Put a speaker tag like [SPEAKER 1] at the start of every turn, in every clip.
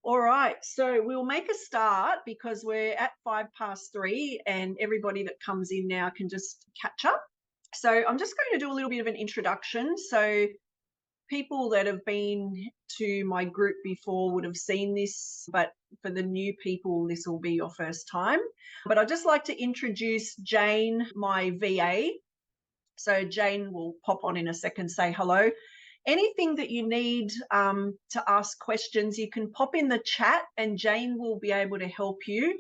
[SPEAKER 1] All right, so we'll make a start because we're at 3:05 and everybody that comes in now can just catch up. So I'm just going to do a little bit of an introduction. So people that have been to my group before would have seen this, but for the new people, this will be your first time. But I'd just like to introduce Jane, my VA. So Jane will pop on in a second, say hello. Anything that you need to ask questions, you can pop in the chat and Jane will be able to help you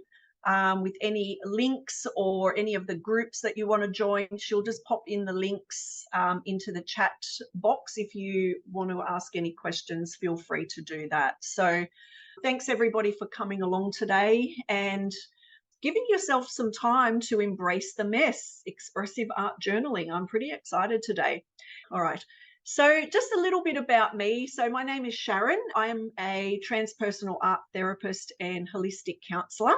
[SPEAKER 1] with any links or any of the groups that you want to join. She'll just pop in the links into the chat box. If you want to ask any questions, feel free to do that. So thanks everybody for coming along today and giving yourself some time to embrace the mess, expressive art journaling. I'm pretty excited today. All right. So just a little bit about me. So my name is Sharon. I am a transpersonal art therapist and holistic counsellor.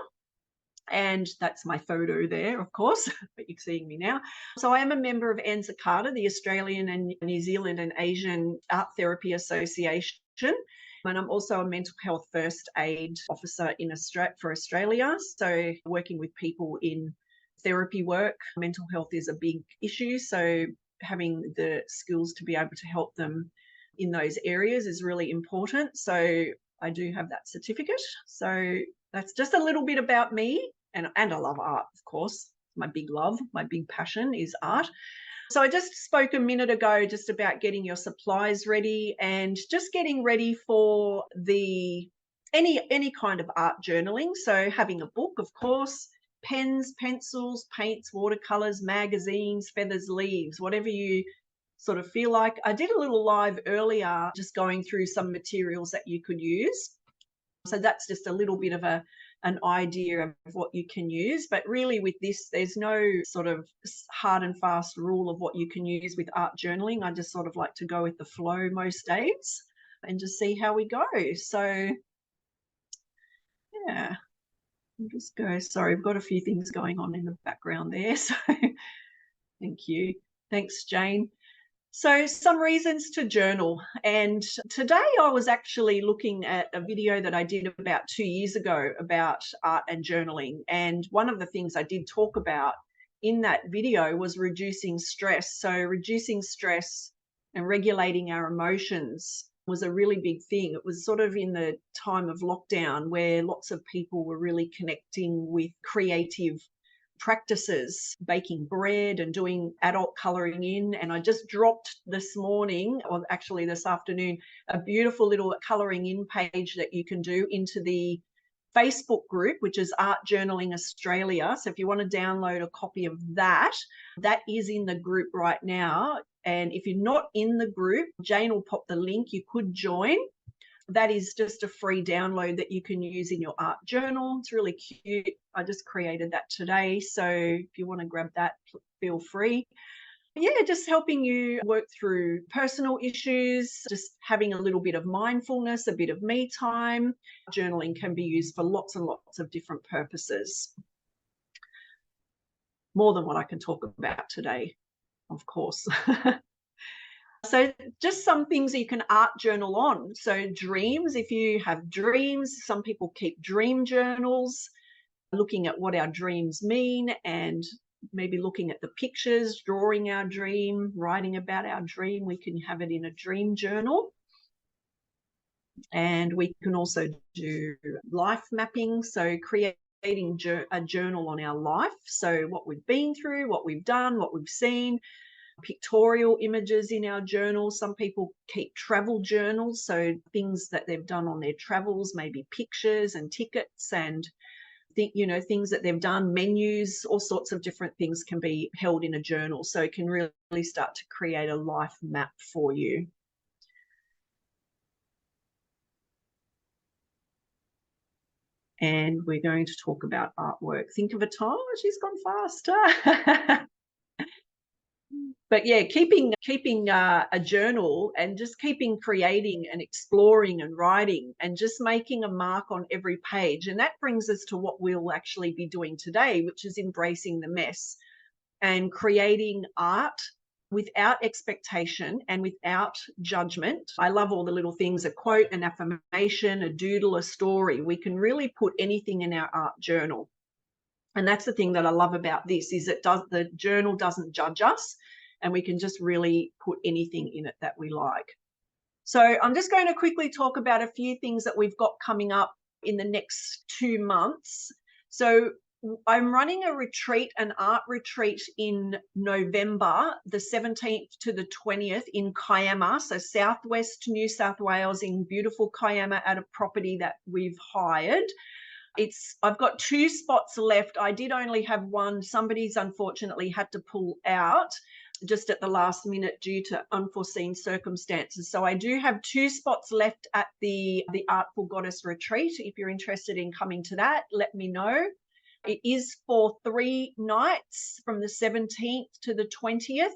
[SPEAKER 1] And that's my photo there, of course, but you're seeing me now. So I am a member of ANZACARTA, the Australian and New Zealand and Asian Art Therapy Association. And I'm also a mental health first aid officer for Australia. So working with people in therapy work, mental health is a big issue. So having the skills to be able to help them in those areas is really important. So I do have that certificate. So that's just a little bit about me. And I love art, of course. My big love, my big passion is art. So I just spoke a minute ago just about getting your supplies ready and just getting ready for any kind of art journaling. So having a book, of course, pens, pencils, paints, watercolors, magazines, feathers, leaves, whatever you sort of feel like. I did a little live earlier just going through some materials that you could use. So that's just a little bit of an idea of what you can use. But really with this, there's no sort of hard and fast rule of what you can use with art journaling. I just sort of like to go with the flow most days and just see how we go. So yeah, I'll just go. Sorry, I've got a few things going on in the background there. So thank you. Thanks, Jane. So some reasons to journal. And today I was actually looking at a video that I did about 2 years ago about art and journaling. And one of the things I did talk about in that video was reducing stress. So reducing stress and regulating our emotions was a really big thing. It was sort of in the time of lockdown where lots of people were really connecting with creative practices, baking bread and doing adult colouring in. And I just dropped this morning, or actually this afternoon, a beautiful little colouring in page that you can do into the Facebook group, which is Art Journaling Australia. So if you want to download a copy of that, that is in the group right now. And if you're not in the group, Jane will pop the link. You could join. That is just a free download that you can use in your art journal. It's really cute. I just created that today. So if you want to grab that, feel free. Yeah, just helping you work through personal issues, just having a little bit of mindfulness, a bit of me time. Journaling can be used for lots and lots of different purposes. More than what I can talk about today, of course. So just some things you can art journal on. So dreams, if you have dreams, some people keep dream journals, looking at what our dreams mean and maybe looking at the pictures, drawing our dream, writing about our dream. We can have it in a dream journal. And we can also do life mapping, so creating a journal on our life. So what we've been through, what we've done, what we've seen, pictorial images in our journals. Some people keep travel journals, so things that they've done on their travels, maybe pictures and tickets and things that they've done, menus, all sorts of different things can be held in a journal. So it can really start to create a life map for you. And we're going to talk about artwork. Think of a time. Oh, she's gone faster. But yeah, keeping a journal and just keeping creating and exploring and writing and just making a mark on every page. And that brings us to what we'll actually be doing today, which is embracing the mess and creating art without expectation and without judgment. I love all the little things, a quote, an affirmation, a doodle, a story. We can really put anything in our art journal. And that's the thing that I love about this, is the journal doesn't judge us, and we can just really put anything in it that we like. So I'm just going to quickly talk about a few things that we've got coming up in the next 2 months. So I'm running a retreat, an art retreat in November, the 17th to the 20th in Kiama, so southwest New South Wales, in beautiful Kiama, at a property that we've hired. I've got 2 spots left. I did only have one. Somebody's unfortunately had to pull out just at the last minute due to unforeseen circumstances. So I do have 2 spots left at the Artful Goddess retreat. If you're interested in coming to that, let me know. It is for 3 nights from the 17th to the 20th,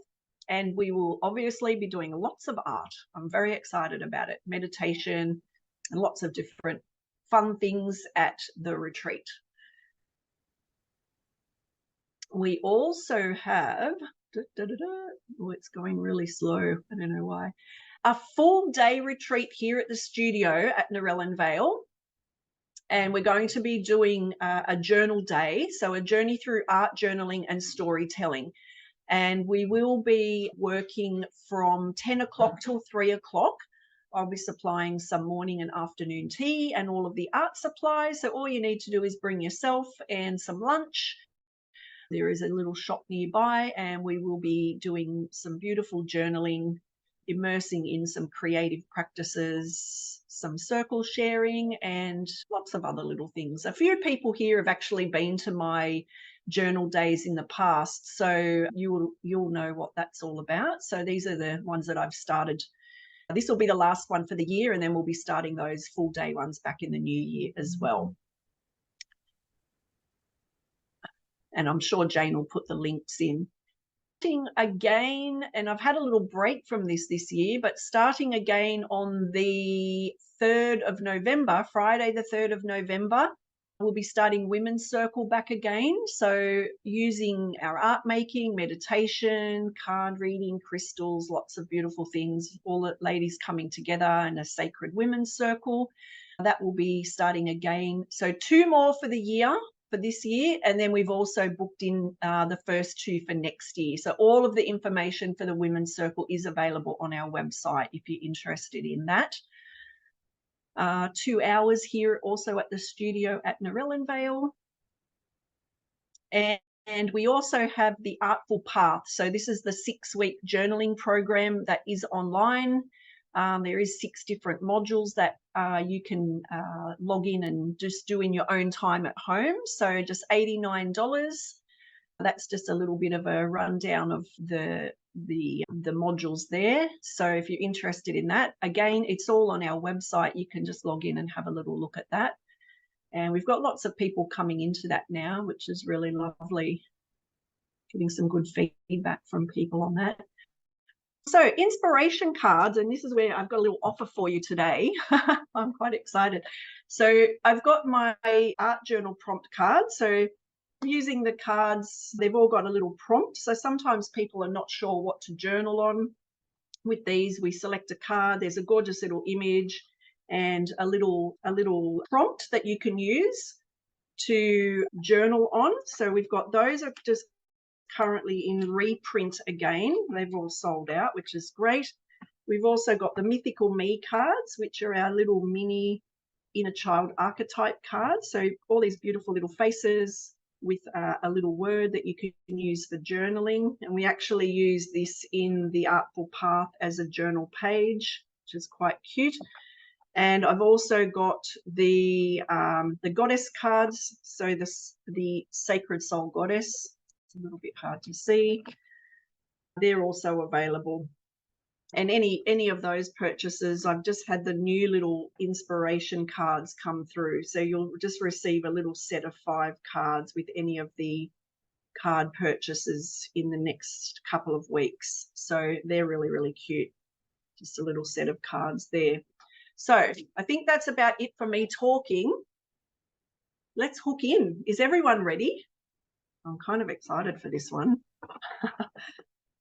[SPEAKER 1] and we will obviously be doing lots of art. I'm very excited about it. Meditation and lots of different fun things at the retreat. We also have, oh, it's going really slow, I don't know why, a full day retreat here at the studio at Narellan Vale. And we're going to be doing a journal day, so a journey through art journaling and storytelling. And we will be working from 10 o'clock till 3 o'clock. I'll be supplying some morning and afternoon tea and all of the art supplies. So all you need to do is bring yourself and some lunch. There is a little shop nearby, and we will be doing some beautiful journaling, immersing in some creative practices, some circle sharing, and lots of other little things. A few people here have actually been to my journal days in the past, so you'll know what that's all about. So these are the ones that I've started. This will be the last one for the year, and then we'll be starting those full day ones back in the new year as well. And I'm sure Jane will put the links in. Again, and I've had a little break from this year, but starting again on the 3rd of November, Friday the 3rd of November, we'll be starting Women's Circle back again. So using our art making, meditation, card reading, crystals, lots of beautiful things, all the ladies coming together in a sacred women's circle. That will be starting again. So 2 more for the year, for this year, and then we've also booked in the first 2 for next year. So all of the information for the Women's Circle is available on our website if you're interested in that. 2 hours here also at the studio at Narellan Vale. And we also have the Artful Path. So this is the 6-week journaling program that is online. There is 6 different modules that you can log in and just do in your own time at home. So just $89. That's just a little bit of a rundown of the modules there. So if you're interested in that, again, it's all on our website. You can just log in and have a little look at that. And we've got lots of people coming into that now, which is really lovely. Getting some good feedback from people on that. So inspiration cards, and this is where I've got a little offer for you today. I'm quite excited. So I've got my art journal prompt cards. So using the cards, they've all got a little prompt. So sometimes people are not sure what to journal on. With these, we select a card. There's a gorgeous little image and a little prompt that you can use to journal on. So we've got those are just currently in reprint again. They've all sold out, which is great. We've also got the Mythical Me cards, which are our little mini inner child archetype cards. So all these beautiful little faces with a little word that you can use for journaling. And we actually use this in the Artful Path as a journal page, which is quite cute. And I've also got the goddess cards. So the Sacred Soul Goddess. It's a little bit hard to see. They're also available. And any of those purchases, I've just had the new little inspiration cards come through. So you'll just receive a little set of 5 cards with any of the card purchases in the next couple of weeks. So they're really, really cute. Just a little set of cards there. So I think that's about it for me talking. Let's hook in. Is everyone ready? I'm kind of excited for this one.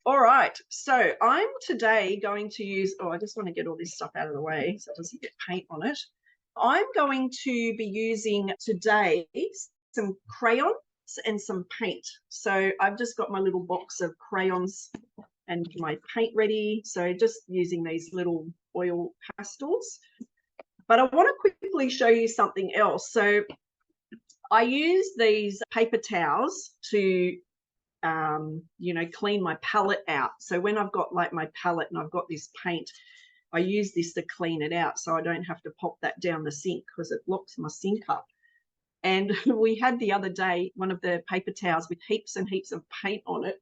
[SPEAKER 1] All right, so I'm today going to use, oh, I just want to get all this stuff out of the way so it doesn't get paint on it. I'm going to be using today some crayons and some paint. So I've just got my little box of crayons and my paint ready. So just using these little oil pastels. But I want to quickly show you something else. So I use these paper towels to clean my palette out. So when I've got like my palette and I've got this paint, I use this to clean it out so I don't have to pop that down the sink because it locks my sink up. And we had the other day one of the paper towels with heaps and heaps of paint on it.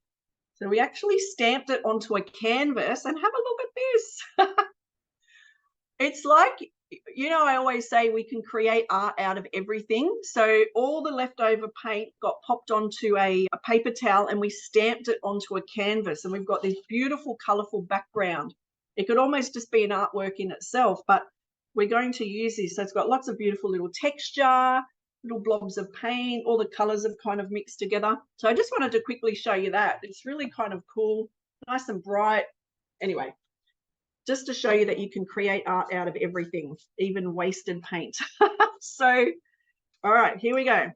[SPEAKER 1] So we actually stamped it onto a canvas, and have a look at this. It's like, I always say we can create art out of everything. So all the leftover paint got popped onto a paper towel and we stamped it onto a canvas, and we've got this beautiful, colorful background. It could almost just be an artwork in itself, but we're going to use this. So it's got lots of beautiful little texture, little blobs of paint, all the colors have kind of mixed together. So I just wanted to quickly show you that. It's really kind of cool, nice and bright. Anyway, just to show you that you can create art out of everything, even wasted paint. So, all right, here we go.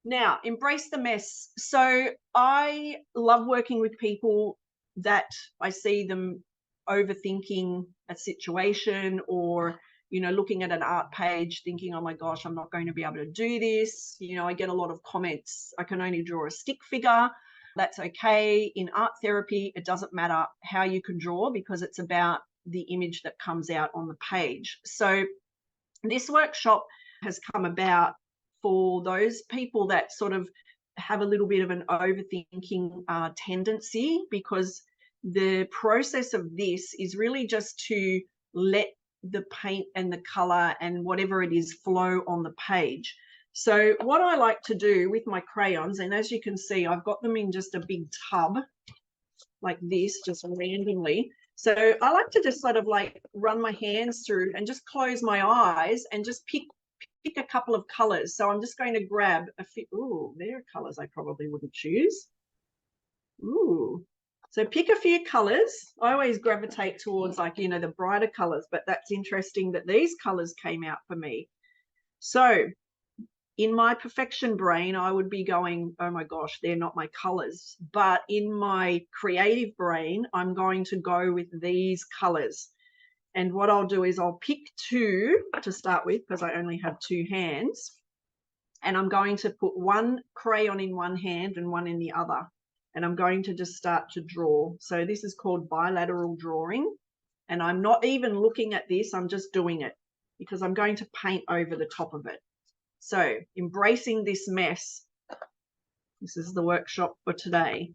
[SPEAKER 1] Now, embrace the mess. So I love working with people that I see them overthinking a situation, or, looking at an art page thinking, oh my gosh, I'm not going to be able to do this. I get a lot of comments, I can only draw a stick figure. That's okay. In art therapy, it doesn't matter how you can draw because it's about the image that comes out on the page. So this workshop has come about for those people that sort of have a little bit of an overthinking tendency, because the process of this is really just to let the paint and the color and whatever it is flow on the page. So what I like to do with my crayons, and as you can see, I've got them in just a big tub like this, just randomly. So I like to just sort of like run my hands through and just close my eyes and just pick a couple of colors. So I'm just going to grab a few. Ooh, there are colors I probably wouldn't choose. Ooh. So pick a few colors. I always gravitate towards the brighter colors, but that's interesting that these colors came out for me. So in my perfection brain, I would be going, oh my gosh, they're not my colors. But in my creative brain, I'm going to go with these colors. And what I'll do is I'll pick two to start with because I only have two hands. And I'm going to put one crayon in one hand and one in the other. And I'm going to just start to draw. So this is called bilateral drawing. And I'm not even looking at this, I'm just doing it because I'm going to paint over the top of it. So embracing this mess. This is the workshop for today.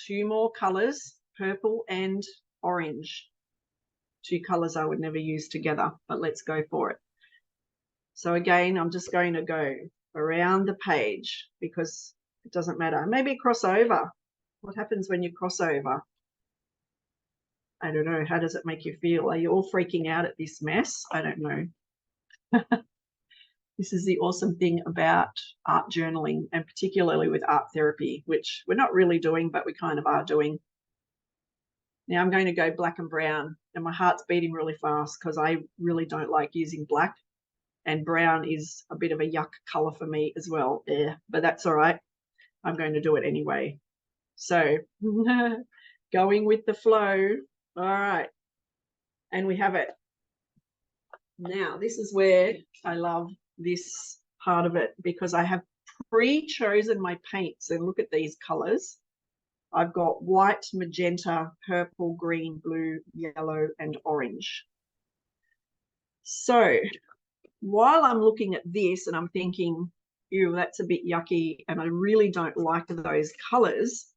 [SPEAKER 1] Two more colors, purple and orange. Two colors I would never use together, but let's go for it. So again, I'm just going to go around the page because it doesn't matter. Maybe cross over. What happens when you cross over? I don't know. How does it make you feel? Are you all freaking out at this mess? I don't know. This is the awesome thing about art journaling, and particularly with art therapy, which we're not really doing, but we kind of are doing. Now I'm going to go black and brown, and my heart's beating really fast because I really don't like using black, and brown is a bit of a yuck color for me as well. Yeah, but that's all right. I'm going to do it anyway. So going with the flow. All right. And we have it. Now, this is where I love this part of it because I have pre-chosen my paints, and look at these colors. I've got white, magenta, purple, green, blue, yellow, and orange. So while I'm looking at this and I'm thinking, ew, that's a bit yucky, and I really don't like those colors,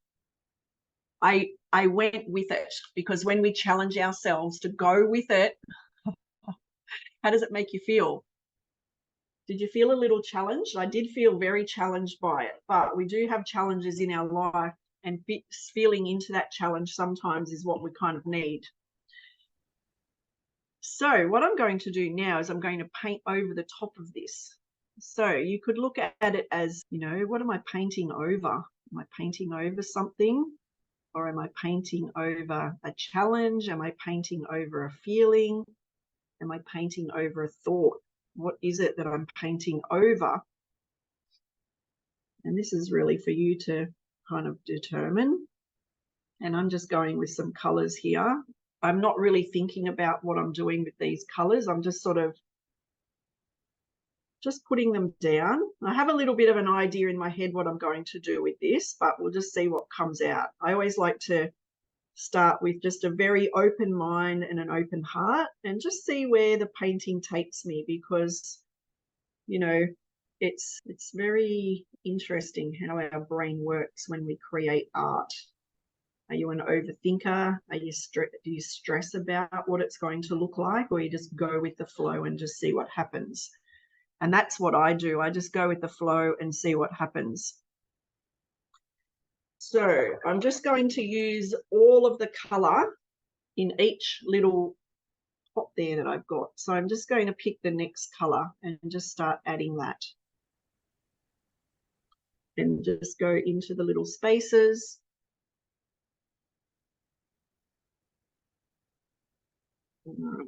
[SPEAKER 1] I went with it because when we challenge ourselves to go with it, how does it make you feel? Did you feel a little challenged? I did feel very challenged by it, but we do have challenges in our life, and feeling into that challenge sometimes is what we kind of need. So what I'm going to do now is I'm going to paint over the top of this. So you could look at it as, what am I painting over? Am I painting over something? Or am I painting over a challenge? Am I painting over a feeling? Am I painting over a thought? What is it that I'm painting over? And this is really for you to kind of determine. And I'm just going with some colors here. I'm not really thinking about what I'm doing with these colors. I'm just sort of just putting them down. I have a little bit of an idea in my head what I'm going to do with this, but we'll just see what comes out. I always like to start with just a very open mind and an open heart and just see where the painting takes me, because, you know, it's very interesting how our brain works when we create art. Are you an overthinker? Do you stress about what it's going to look like, or you just go with the flow and just see what happens? And that's what I do. I just go with the flow and see what happens. So I'm just going to use all of the color in each little pot there that I've got. So I'm just going to pick the next color and just start adding that. And just go into the little spaces. All right.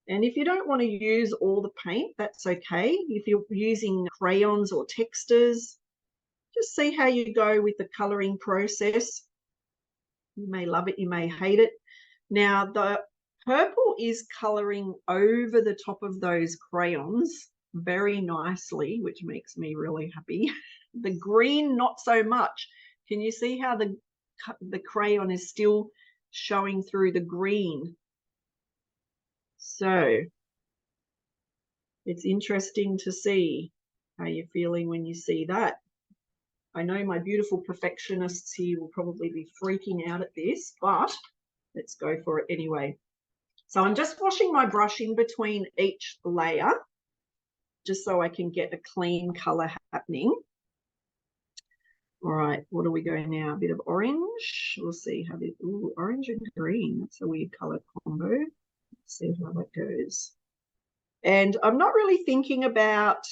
[SPEAKER 1] And if you don't want to use all the paint, that's okay. If you're using crayons or textures, just see how you go with the coloring process. You may love it, you may hate it. Now, the purple is coloring over the top of those crayons very nicely, which makes me really happy. The green, not so much. Can you see how the crayon is still showing through the green? So it's interesting to see how you're feeling when you see that. I know my beautiful perfectionists here will probably be freaking out at this, but let's go for it anyway. So I'm just washing my brush in between each layer, just so I can get a clean color happening. All right, what do we go now? A bit of orange. We'll see how this, ooh, orange and green. That's a weird color combo. Let's see how that goes. And I'm not really thinking about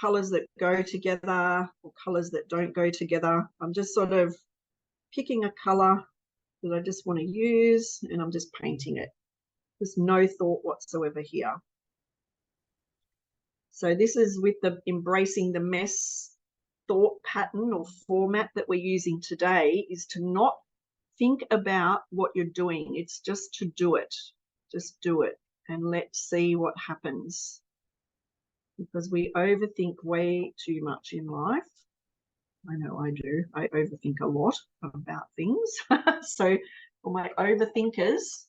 [SPEAKER 1] colors that go together or colors that don't go together. I'm just sort of picking a color that I just want to use, and I'm just painting it. There's no thought whatsoever here. So this is with the embracing the mess thought pattern or format that we're using today, is to not think about what you're doing. It's just to do it. Just do it and let's see what happens. Because we overthink way too much in life. I know I do. I overthink a lot about things. So for my overthinkers,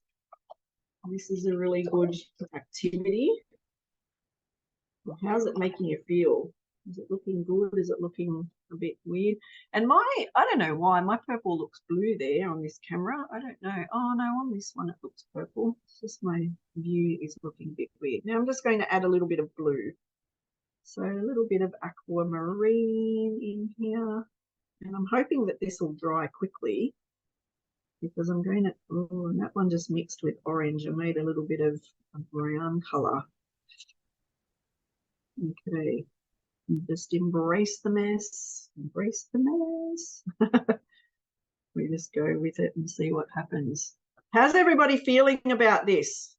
[SPEAKER 1] this is a really good activity. How's it making you feel? Is it looking good? Is it looking a bit weird? And I don't know why, my purple looks blue there on this camera. I don't know. Oh, no, on this one it looks purple. It's just my view is looking a bit weird. Now I'm just going to add a little bit of blue. So a little bit of aquamarine in here. And I'm hoping that this will dry quickly, because I'm going to, oh, and that one just mixed with orange and made a little bit of a brown color. Okay, just embrace the mess, embrace the mess. We just go with it and see what happens. How's everybody feeling about this?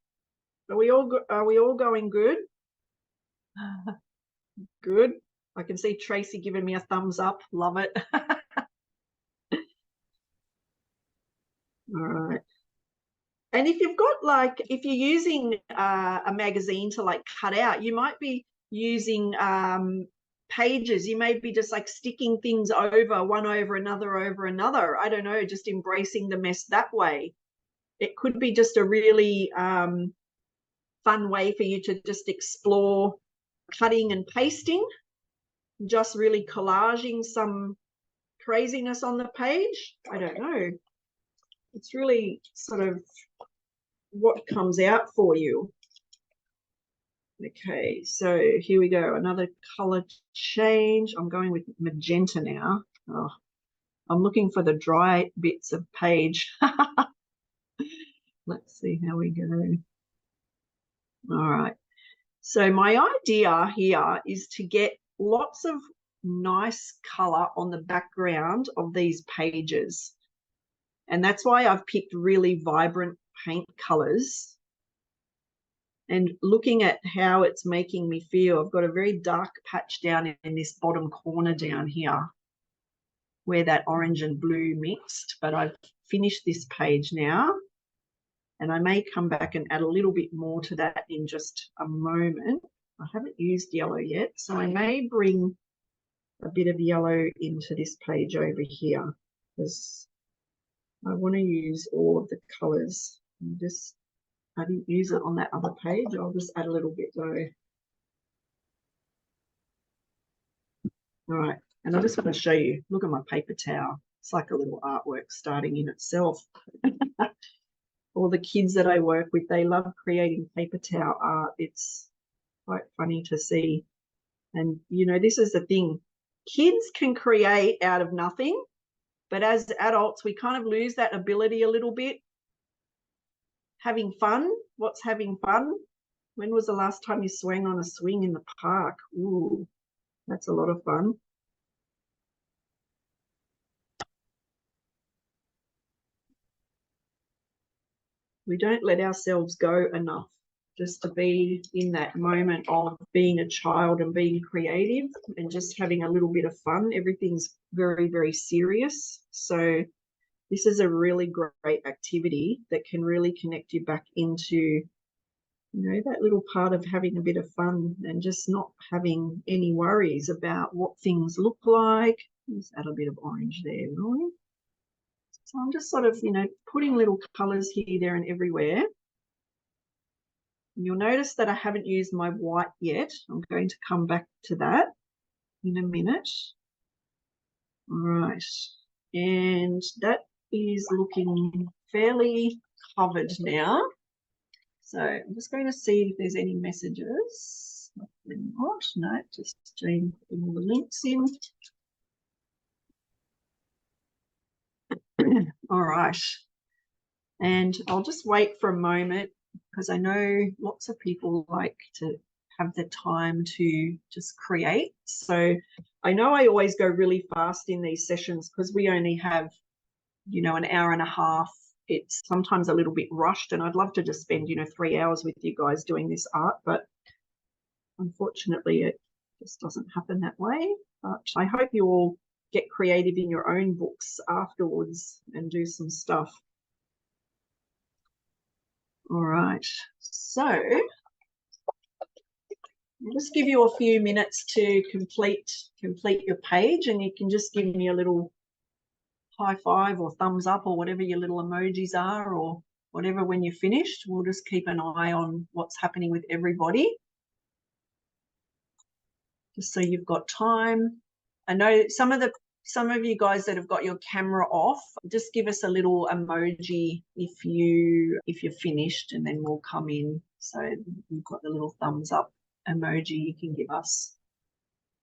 [SPEAKER 1] Are we all going good? Good. I can see Tracy giving me a thumbs up. Love it. All right. And if you've got, like, if you're using a magazine to like cut out, you might be using pages. You may be just like sticking things over one over another. I don't know, just embracing the mess that way. It could be just a really fun way for you to just explore cutting and pasting, just really collaging some craziness on the page. I don't know. It's really sort of what comes out for you. Okay, so here we go. Another color change. I'm going with magenta now. Oh, I'm looking for the dry bits of page. Let's see how we go. All right. So my idea here is to get lots of nice color on the background of these pages. And that's why I've picked really vibrant paint colors. And looking at how it's making me feel, I've got a very dark patch down in this bottom corner down here where that orange and blue mixed, but I've finished this page now. And I may come back and add a little bit more to that in just a moment. I haven't used yellow yet, so I may bring a bit of yellow into this page over here because I want to use all of the colors. I didn't use it on that other page. I'll just add a little bit though. All right, and I just want to show you, look at my paper towel. It's like a little artwork starting in itself. All the kids that I work with, they love creating paper towel art. It's quite funny to see. And, you know, this is the thing. Kids can create out of nothing, but as adults, we kind of lose that ability a little bit. Having fun. What's having fun? When was the last time you swung on a swing in the park? Ooh, that's a lot of fun. We don't let ourselves go enough just to be in that moment of being a child and being creative and just having a little bit of fun. Everything's very, very serious. So this is a really great activity that can really connect you back into, you know, that little part of having a bit of fun and just not having any worries about what things look like. Let's add a bit of orange there, really. So I'm just sort of, you know, putting little colours here, there and everywhere. You'll notice that I haven't used my white yet. I'm going to come back to that in a minute. All right. And that is looking fairly covered now. So I'm just going to see if there's any messages. Not, no, just putting all the links in. All right. And I'll just wait for a moment because I know lots of people like to have the time to just create. So I know I always go really fast in these sessions because we only have, you know, an hour and a half. It's sometimes a little bit rushed and I'd love to just spend, you know, 3 hours with you guys doing this art, but unfortunately it just doesn't happen that way. But I hope you all get creative in your own books afterwards and do some stuff. All right, so I'll just give you a few minutes to complete your page, and you can just give me a little high five or thumbs up or whatever your little emojis are or whatever when you're finished. We'll just keep an eye on what's happening with everybody, just so you've got time. I know some of you guys that have got your camera off, just give us a little emoji if you're finished, and then we'll come in. So you've got the little thumbs up emoji you can give us.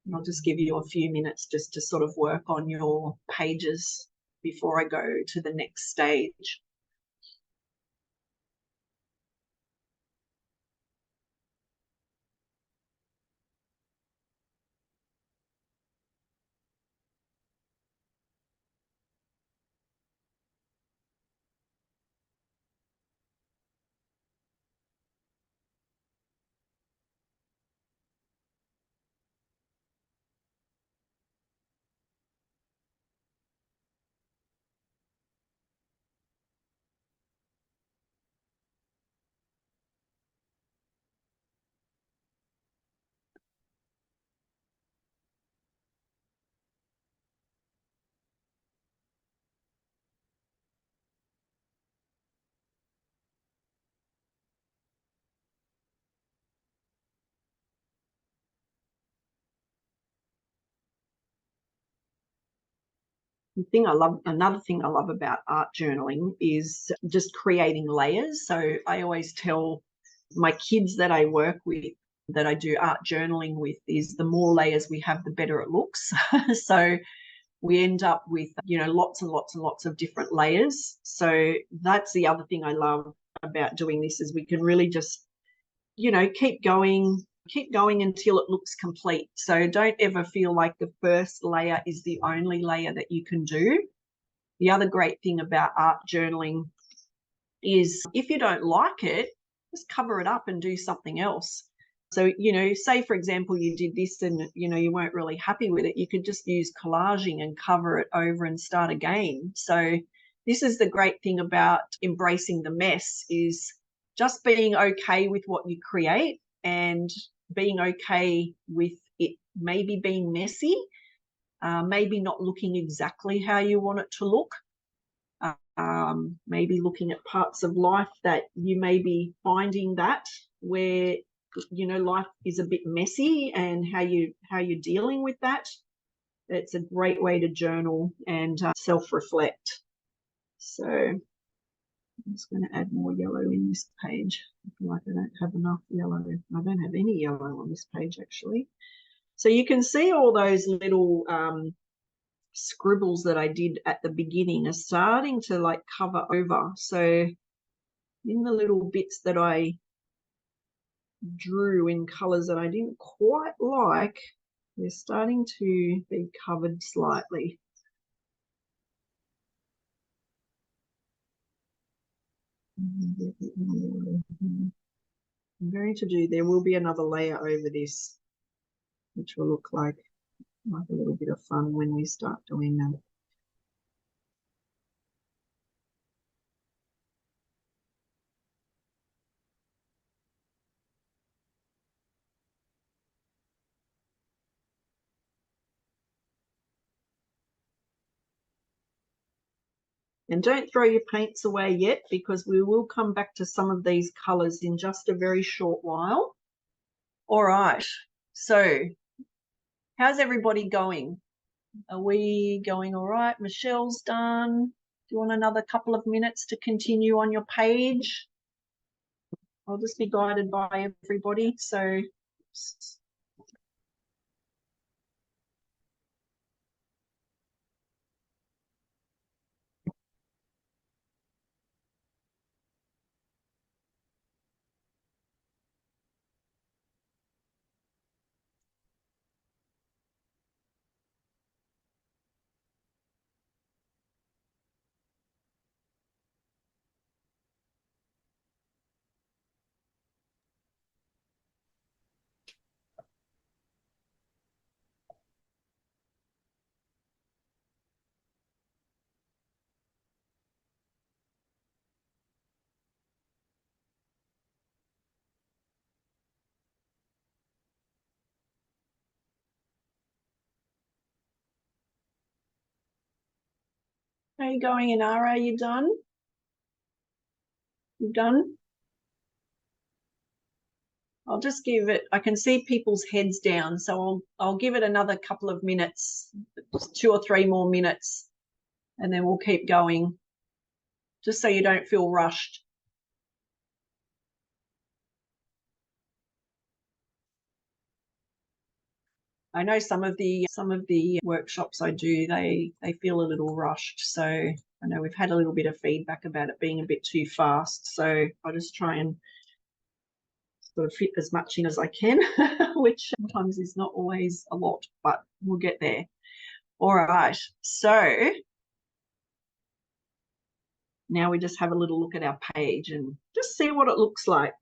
[SPEAKER 1] And I'll just give you a few minutes just to sort of work on your pages before I go to the next stage. Another thing I love about art journaling is just creating layers. So I always tell my kids that I work with, that I do art journaling with, is the more layers we have, the better it looks. So we end up with, you know, lots and lots and lots of different layers. So that's the other thing I love about doing this, is we can really just, you know, keep going keep going until it looks complete. So don't ever feel like the first layer is the only layer that you can do. The other great thing about art journaling is if you don't like it, just cover it up and do something else. So, say, for example, you did this and, you weren't really happy with it. You could just use collaging and cover it over and start again. So this is the great thing about embracing the mess, is just being okay with what you create and being okay with it maybe being messy, maybe not looking exactly how you want it to look. Maybe looking at parts of life that you may be finding that where life is a bit messy, and how you're dealing with that. It's a great way to journal and self-reflect. So I'm just going to add more yellow in this page. I feel like I don't have enough yellow. I don't have any yellow on this page, actually. So you can see all those little scribbles that I did at the beginning are starting to like cover over. So in the little bits that I drew in colors that I didn't quite like, they're starting to be covered slightly. I'm going to do, there will be another layer over this, which will look like a little bit of fun when we start doing that. And don't throw your paints away yet, because we will come back to some of these colors in just a very short while. All right, so how's everybody going? Are we going all right? Michelle's done. Do you want another couple of minutes to continue on your page? I'll just be guided by everybody. So how are you going, Inara? Are you done? You done? I'll just give it, I can see people's heads down, so I'll give it another couple of minutes, 2 or 3 more minutes, and then we'll keep going, just so you don't feel rushed. I know some of the workshops I do, they feel a little rushed. So I know we've had a little bit of feedback about it being a bit too fast. So I just try and sort of fit as much in as I can, which sometimes is not always a lot, but we'll get there. All right. So now we just have a little look at our page and just see what it looks like.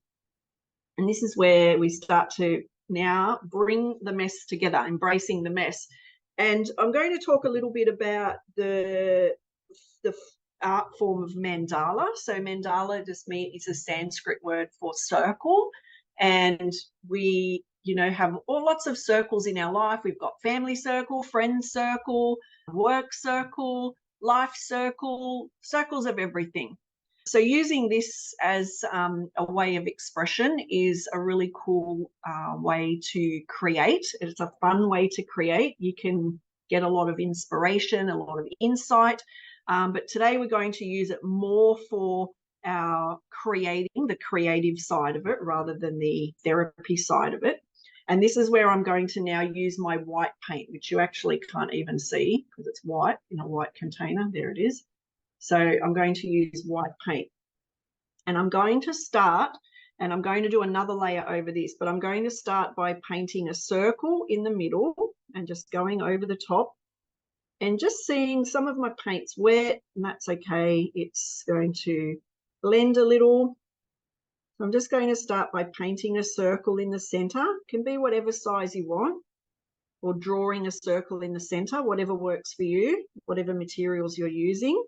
[SPEAKER 1] And this is where we start to now bring the mess together, embracing the mess. And I'm going to talk a little bit about the art form of mandala. So mandala just means, it's a Sanskrit word for circle. And we, have lots of circles in our life. We've got family circle, friend circle, work circle, life circle, circles of everything. So using this as a way of expression is a really cool way to create. It's a fun way to create. You can get a lot of inspiration, a lot of insight. But today we're going to use it more for our creating, the creative side of it, rather than the therapy side of it. And this is where I'm going to now use my white paint, which you actually can't even see because it's white in a white container. There it is. So I'm going to use white paint. And I'm going to start And I'm going to do another layer over this, but I'm going to start by painting a circle in the middle and just going over the top and just seeing some of my paint's wet, and that's okay. It's going to blend a little. So I'm just going to start by painting a circle in the center. It can be whatever size you want, or drawing a circle in the center, whatever works for you, whatever materials you're using.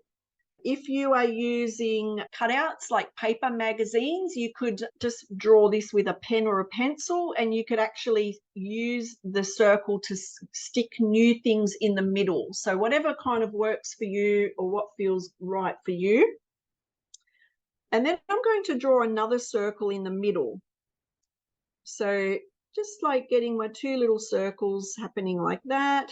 [SPEAKER 1] If you are using cutouts like paper magazines, you could just draw this with a pen or a pencil, and you could actually use the circle to stick new things in the middle. So whatever kind of works for you or what feels right for you. And then I'm going to draw another circle in the middle. So just like getting my two little circles happening like that.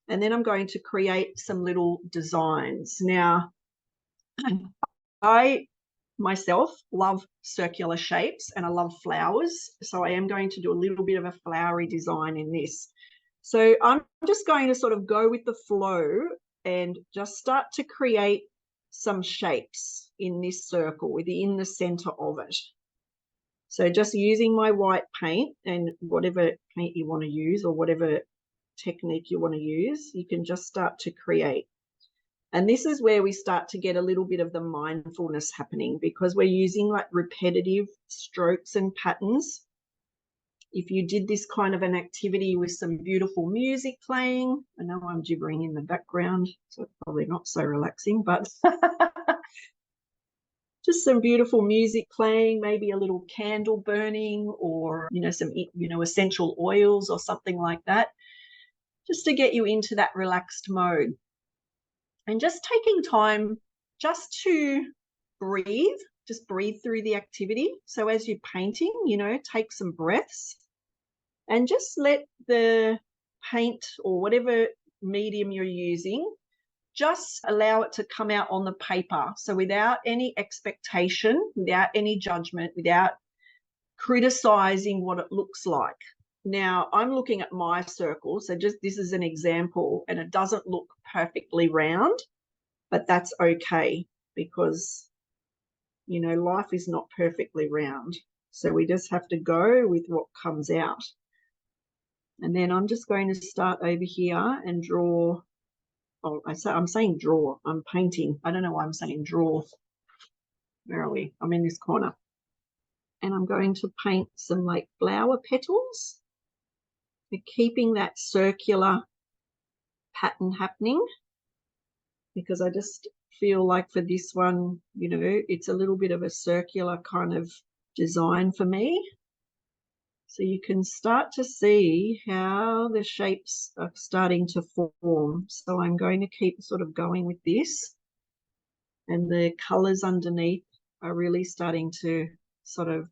[SPEAKER 1] And then I'm going to create some little designs. Now, I myself love circular shapes and I love flowers. So I am going to do a little bit of a flowery design in this. So I'm just going to sort of go with the flow and just start to create some shapes in this circle within the center of it. So just using my white paint, and whatever paint you want to use or whatever technique you want to use, you can just start to create. And this is where we start to get a little bit of the mindfulness happening, because we're using like repetitive strokes and patterns. If you did this kind of an activity with some beautiful music playing, I know I'm gibbering in the background, so it's probably not so relaxing, but just some beautiful music playing, maybe a little candle burning, or, some, essential oils or something like that, just to get you into that relaxed mode. And just taking time just to breathe, just breathe through the activity. So as you're painting, take some breaths and just let the paint or whatever medium you're using, just allow it to come out on the paper. So without any expectation, without any judgment, without criticizing what it looks like. Now, I'm looking at my circle, so just this is an example, and it doesn't look perfectly round, but that's okay, because, life is not perfectly round. So we just have to go with what comes out. And then I'm just going to start over here and draw. Oh, I'm saying draw. I'm painting. I don't know why I'm saying draw. Where are we? I'm in this corner. And I'm going to paint some like flower petals. We're keeping that circular pattern happening, because I just feel like for this one, it's a little bit of a circular kind of design for me. So you can start to see how the shapes are starting to form. So I'm going to keep sort of going with this, and the colors underneath are really starting to sort of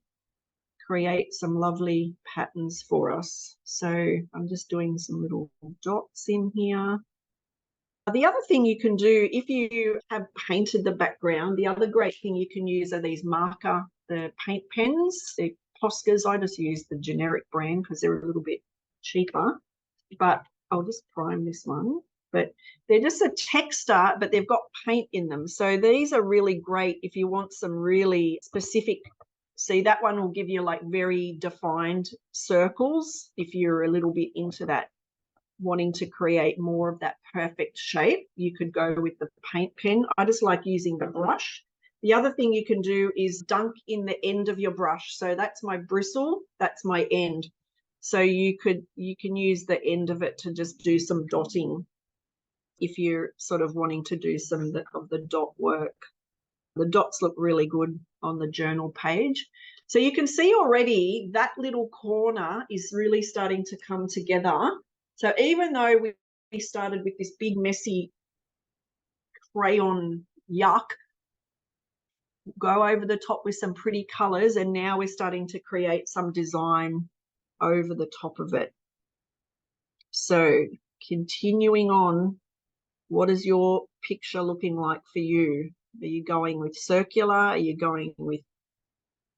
[SPEAKER 1] create some lovely patterns for us. So I'm just doing some little dots in here. The other thing you can do, if you have painted the background, the other great thing you can use are these the paint pens, the Poscas. I just use the generic brand because they're a little bit cheaper, but I'll just prime this one. But they're just a texture, but they've got paint in them. So these are really great if you want some really specific. See, that one will give you like very defined circles if you're a little bit into that, wanting to create more of that perfect shape. You could go with the paint pen. I just like using the brush. The other thing you can do is dunk in the end of your brush. So that's my bristle, that's my end. So you can use the end of it to just do some dotting if you're sort of wanting to do some of the dot work. The dots look really good on the journal page. So you can see already that little corner is really starting to come together. So even though we started with this big messy crayon yuck, go over the top with some pretty colors, and now we're starting to create some design over the top of it. So continuing on, what is your picture looking like for you? Are you going with circular? Are you going with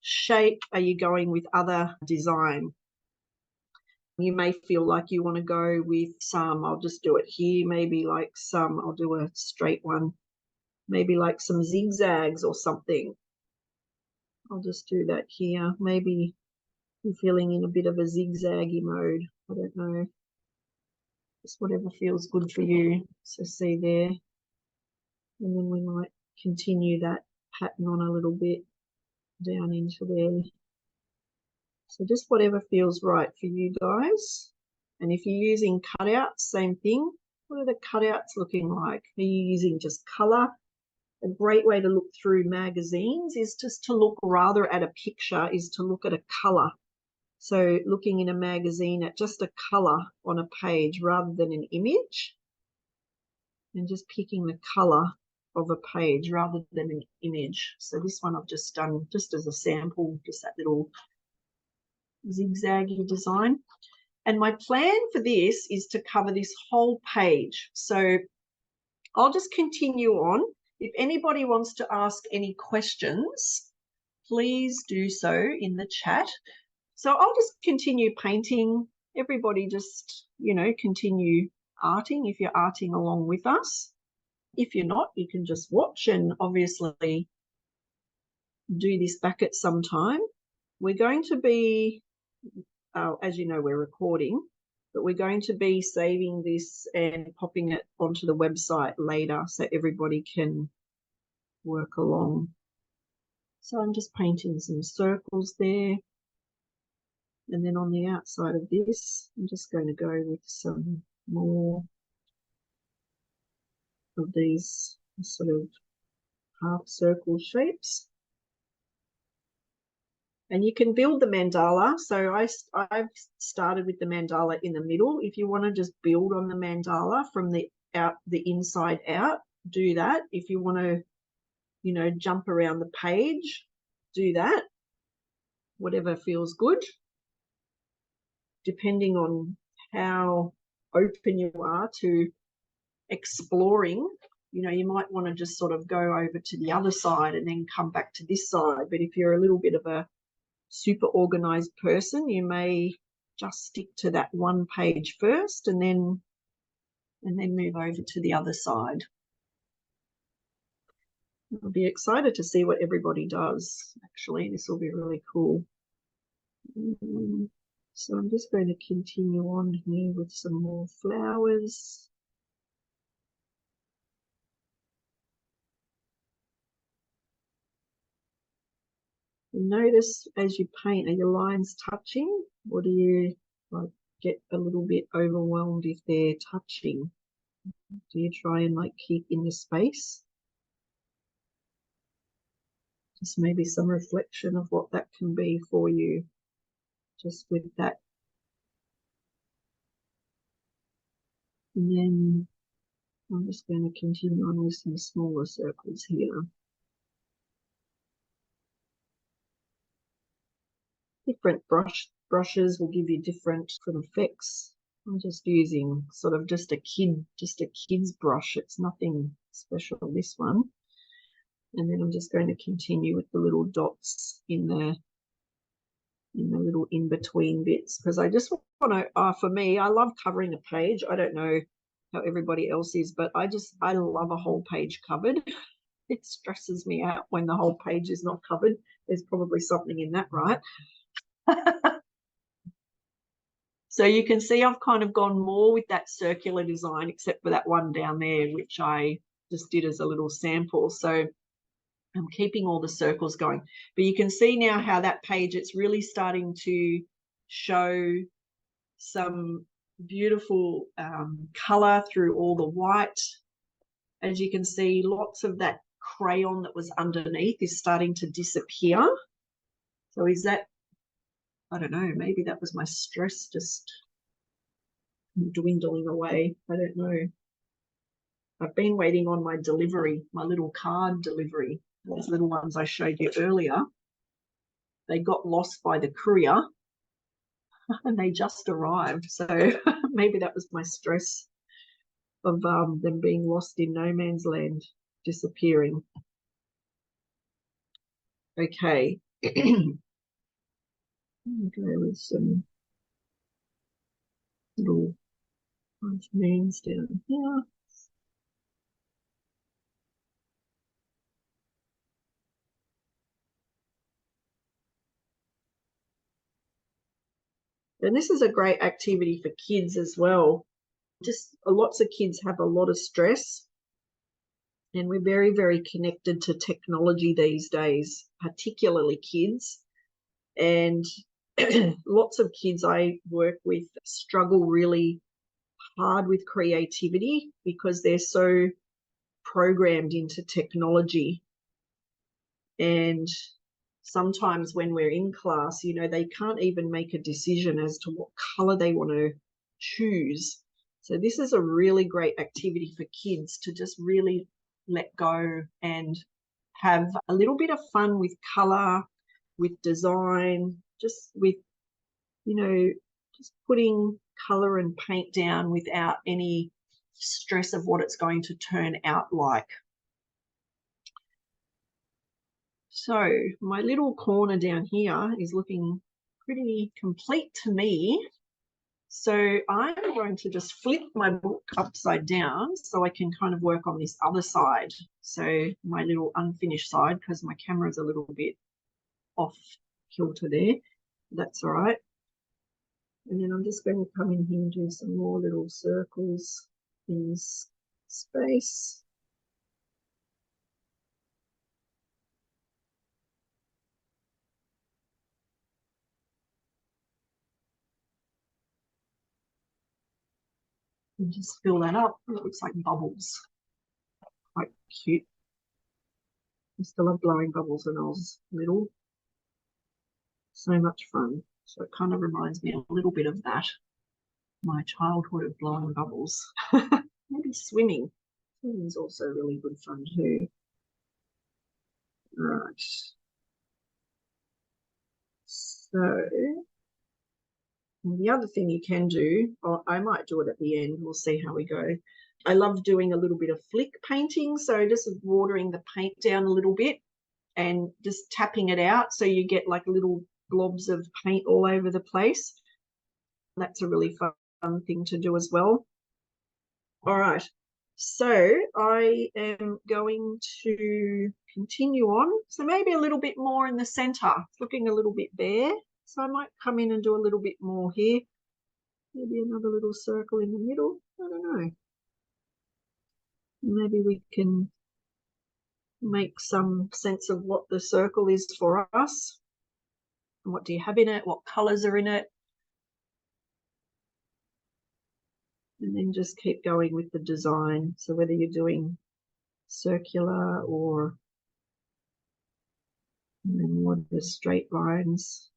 [SPEAKER 1] shape? Are you going with other design? You may feel like you want to go with some, I'll just do it here, maybe like some, I'll do a straight one, maybe like some zigzags or something. I'll just do that here. Maybe you're feeling in a bit of a zigzaggy mode. I don't know. Just whatever feels good for you. So see there. And then we might continue that pattern on a little bit down into there. So just whatever feels right for you guys. And if you're using cutouts, same thing. What are the cutouts looking like? Are you using just color? A great way to look through magazines is just to look rather at a picture, is to look at a color. So looking in a magazine at just a color on a page rather than an image, and just picking the color of a page rather than an image. So this one I've just done just as a sample, just that little zigzaggy design. And my plan for this is to cover this whole page. So I'll just continue on. If anybody wants to ask any questions, please do so in the chat. So I'll just continue painting. Everybody just, you know, continue arting if you're arting along with us. If you're not, you can just watch and obviously do this back at some time. We're going to be, as you know, we're recording, but we're going to be saving this and popping it onto the website later so everybody can work along. So I'm just painting some circles there. And then on the outside of this, I'm just going to go with some more of these sort of half circle shapes. And you can build the mandala. So I've started with the mandala in the middle. If you want to just build on the mandala from the inside out, do that. If you want to, you know, jump around the page, do that. Whatever feels good, depending on how open you are to exploring. You know, you might want to just sort of go over to the other side and then come back to this side. But if you're a little bit of a super organized person, you may just stick to that one page first and then move over to the other side. I'll be excited to see what everybody does. Actually, this will be really cool. So I'm just going to continue on here with some more flowers. Notice as you paint, are your lines touching, or do you like get a little bit overwhelmed if they're touching? Do you try and like keep in the space? Just maybe some reflection of what that can be for you, just with that. And then I'm just going to continue on with some smaller circles here. Different brushes will give you different effects. I'm just using sort of just a kid's brush. It's nothing special, this one. And then I'm just going to continue with the little dots in the little in-between bits, because I just want to, for me, I love covering a page. I don't know how everybody else is, but I love a whole page covered. It stresses me out when the whole page is not covered. There's probably something in that, right? So you can see I've kind of gone more with that circular design, except for that one down there, which I just did as a little sample. So I'm keeping all the circles going. But you can see now how that page, it's really starting to show some beautiful color through all the white. As you can see, lots of that crayon that was underneath is starting to disappear. So is that, I don't know, maybe that was my stress just dwindling away. I don't know. I've been waiting on my delivery, my little card delivery, those little ones I showed you earlier. They got lost by the courier and they just arrived. So maybe that was my stress of them being lost in no man's land, disappearing. Okay. Go with some little moons down here. And this is a great activity for kids as well. Just lots of kids have a lot of stress, and we're very, very connected to technology these days, particularly kids. And lots of kids I work with struggle really hard with creativity because they're so programmed into technology. And sometimes when we're in class, you know, they can't even make a decision as to what color they want to choose. So this is a really great activity for kids to just really let go and have a little bit of fun with color, with design, just with, you know, just putting color and paint down without any stress of what it's going to turn out like. So my little corner down here is looking pretty complete to me. So I'm going to just flip my book upside down so I can kind of work on this other side. So my little unfinished side, because my camera is a little bit off kilter there. That's all right. And then I'm just going to come in here and do some more little circles in this space. And just fill that up. It looks like bubbles. Quite cute. I still love blowing bubbles when I was little. So much fun. So it kind of reminds me a little bit of that. My childhood of blowing bubbles. Maybe swimming. Swimming's also really good fun too. All right. So the other thing you can do, or I might do it at the end, we'll see how we go. I love doing a little bit of flick painting. So just watering the paint down a little bit and just tapping it out so you get like little blobs of paint all over the place. That's a really fun thing to do as well. All right, so I am going to continue on. So maybe a little bit more in the center. It's looking a little bit bare. So I might come in and do a little bit more here. Maybe another little circle in the middle. I don't know. Maybe we can make some sense of what the circle is for us. And what do you have in it? What colors are in it? And then just keep going with the design. So whether you're doing circular or more the straight lines,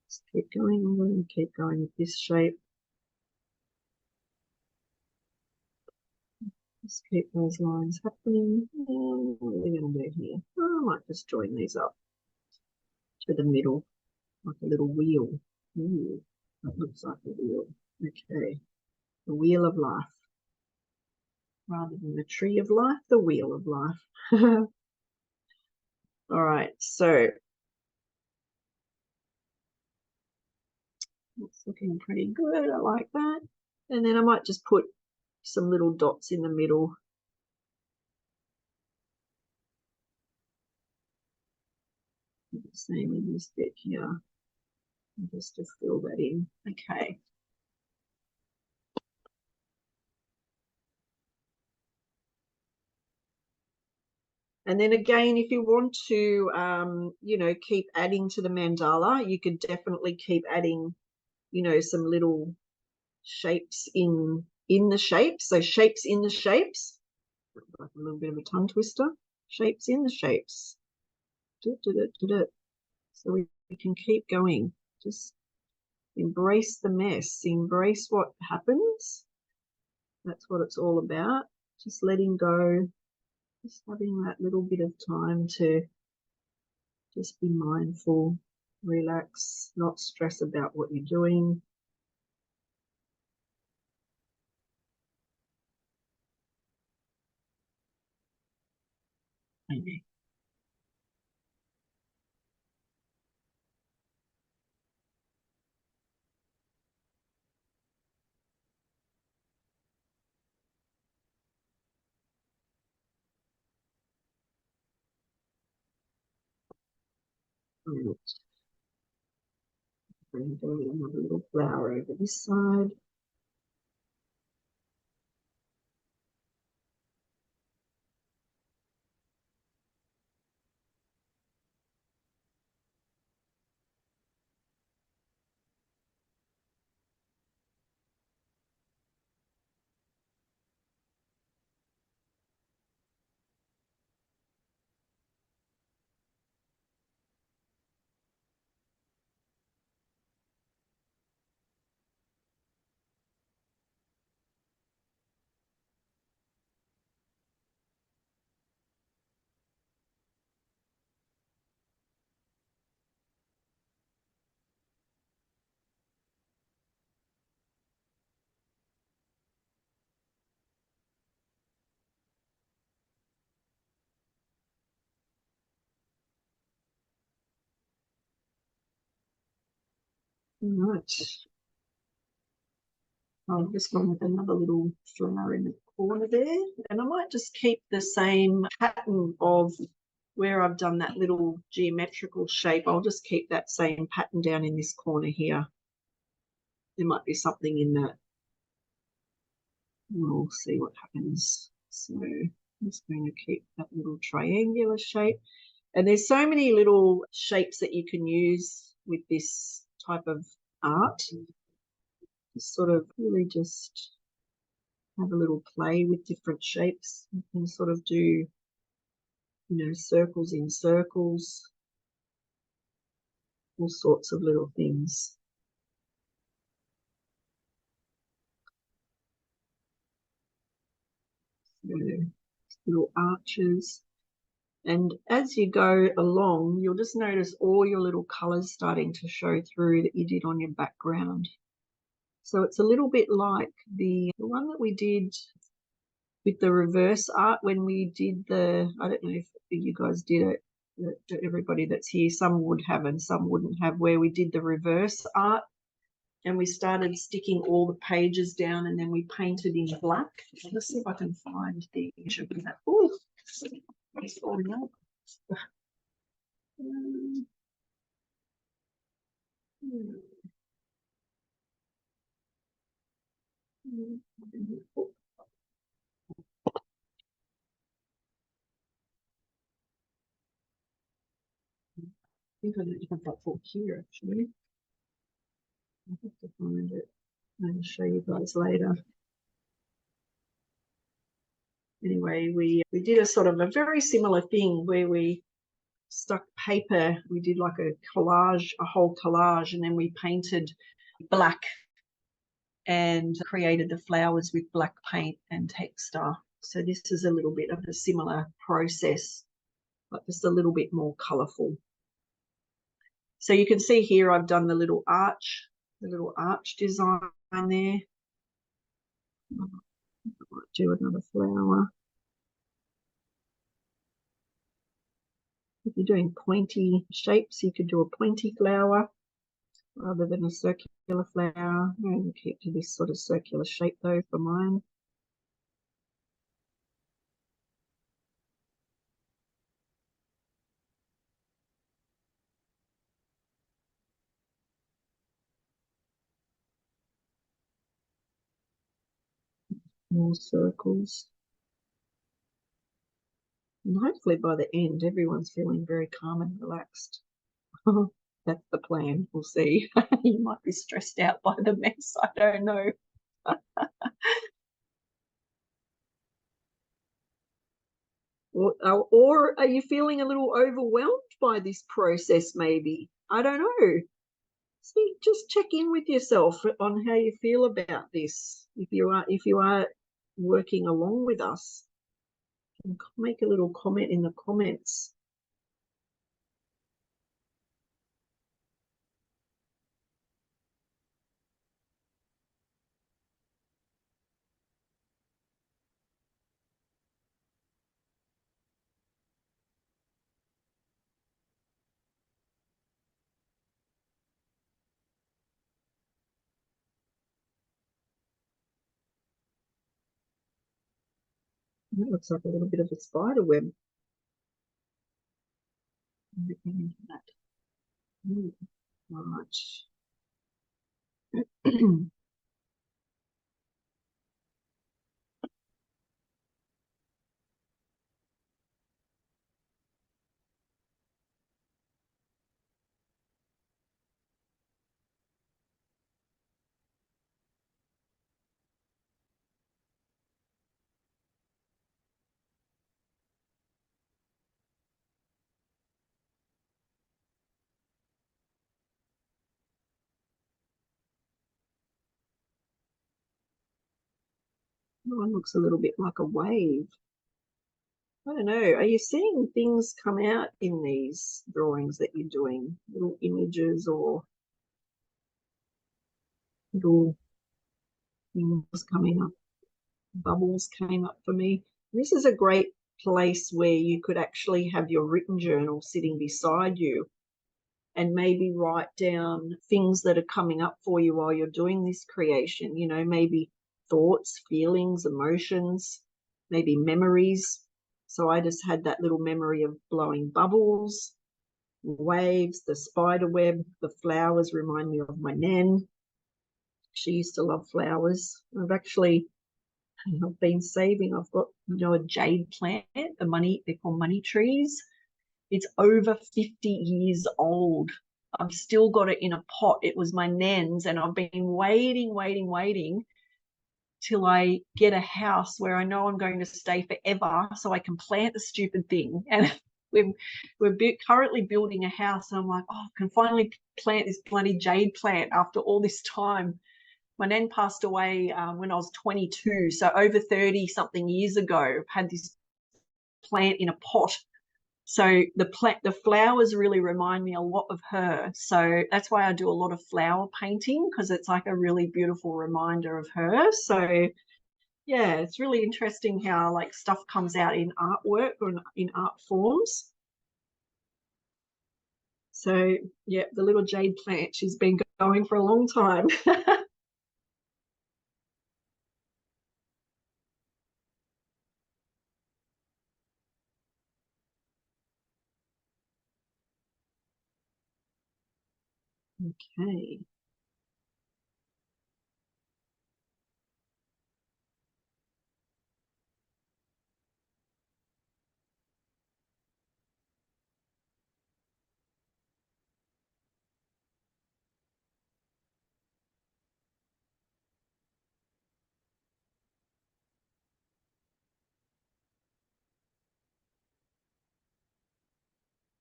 [SPEAKER 1] just keep going. I'm going to keep going with this shape. Just keep those lines happening. And what are we going to do here? Oh, I might just join these up to the middle, like a little wheel. Ooh, that looks like a wheel. Okay, the wheel of life. Rather than the tree of life, the wheel of life. All right, so it's looking pretty good. I like that. And then I might just put some little dots in the middle. Same in this bit here, just to fill that in. Okay. And then again, if you want to, you know, keep adding to the mandala, you could definitely keep adding, you know, some little shapes in the shapes. So shapes in the shapes, like a little bit of a tongue twister. Shapes in the shapes. So we can keep going. Just embrace the mess. Embrace what happens. That's what it's all about. Just letting go. Just having that little bit of time to just be mindful, relax, not stress about what you're doing. Okay. And do another little flower over this side. Right. I've just gone with another little flower in the corner there. And I might just keep the same pattern of where I've done that little geometrical shape. I'll just keep that same pattern down in this corner here. There might be something in that. We'll see what happens. So I'm just going to keep that little triangular shape. And there's so many little shapes that you can use with this type of art. Just sort of really just have a little play with different shapes. You can sort of do, circles in circles, all sorts of little things. So, little arches. And as you go along, you'll just notice all your little colours starting to show through that you did on your background. So it's a little bit like the one that we did with the reverse art when we did I don't know if you guys did it, everybody that's here, some would have and some wouldn't have, where we did the reverse art and we started sticking all the pages down and then we painted in black. Let's see if I can find the image of that. Oh, it's falling out. I think I don't have that book here actually. I have to find it and show you guys later. Anyway, we did a sort of a very similar thing where we stuck paper. We did like a collage, a whole collage, and then we painted black and created the flowers with black paint and texture. So this is a little bit of a similar process, but just a little bit more colourful. So you can see here I've done the little arch design there. I might do another flower. If you're doing pointy shapes, you could do a pointy flower rather than a circular flower. I'm going to keep to this sort of circular shape though for mine. More circles. And hopefully by the end, everyone's feeling very calm and relaxed. That's the plan. We'll see. You might be stressed out by the mess. I don't know. Or are you feeling a little overwhelmed by this process, maybe? I don't know. See, just check in with yourself on how you feel about this. If you are working along with us, make a little comment in the comments. That looks like a little bit of a spider web. That. Right. One looks a little bit like a wave. I don't know. Are you seeing things come out in these drawings that you're doing? Little images or little things coming up? Bubbles came up for me. This is a great place where you could actually have your written journal sitting beside you and maybe write down things that are coming up for you while you're doing this creation, you know, maybe thoughts, feelings, emotions, maybe memories. So I just had that little memory of blowing bubbles, waves, the spider web, the flowers remind me of my nan. She used to love flowers. I've been saving. I've got, you know, a jade plant, they're called money trees. It's over 50 years old. I've still got it in a pot. It was my nan's, and I've been waiting till I get a house where I know I'm going to stay forever so I can plant the stupid thing. And we're currently building a house, and I'm like, oh, I can finally plant this bloody jade plant after all this time. My nan passed away when I was 22, so over 30 something years ago. Had this plant in a pot, so the flowers really remind me a lot of her. So that's why I do a lot of flower painting, because it's like a really beautiful reminder of her. So yeah, it's really interesting how like stuff comes out in artwork or in art forms. So yeah, the little jade plant, she's been going for a long time. Okay.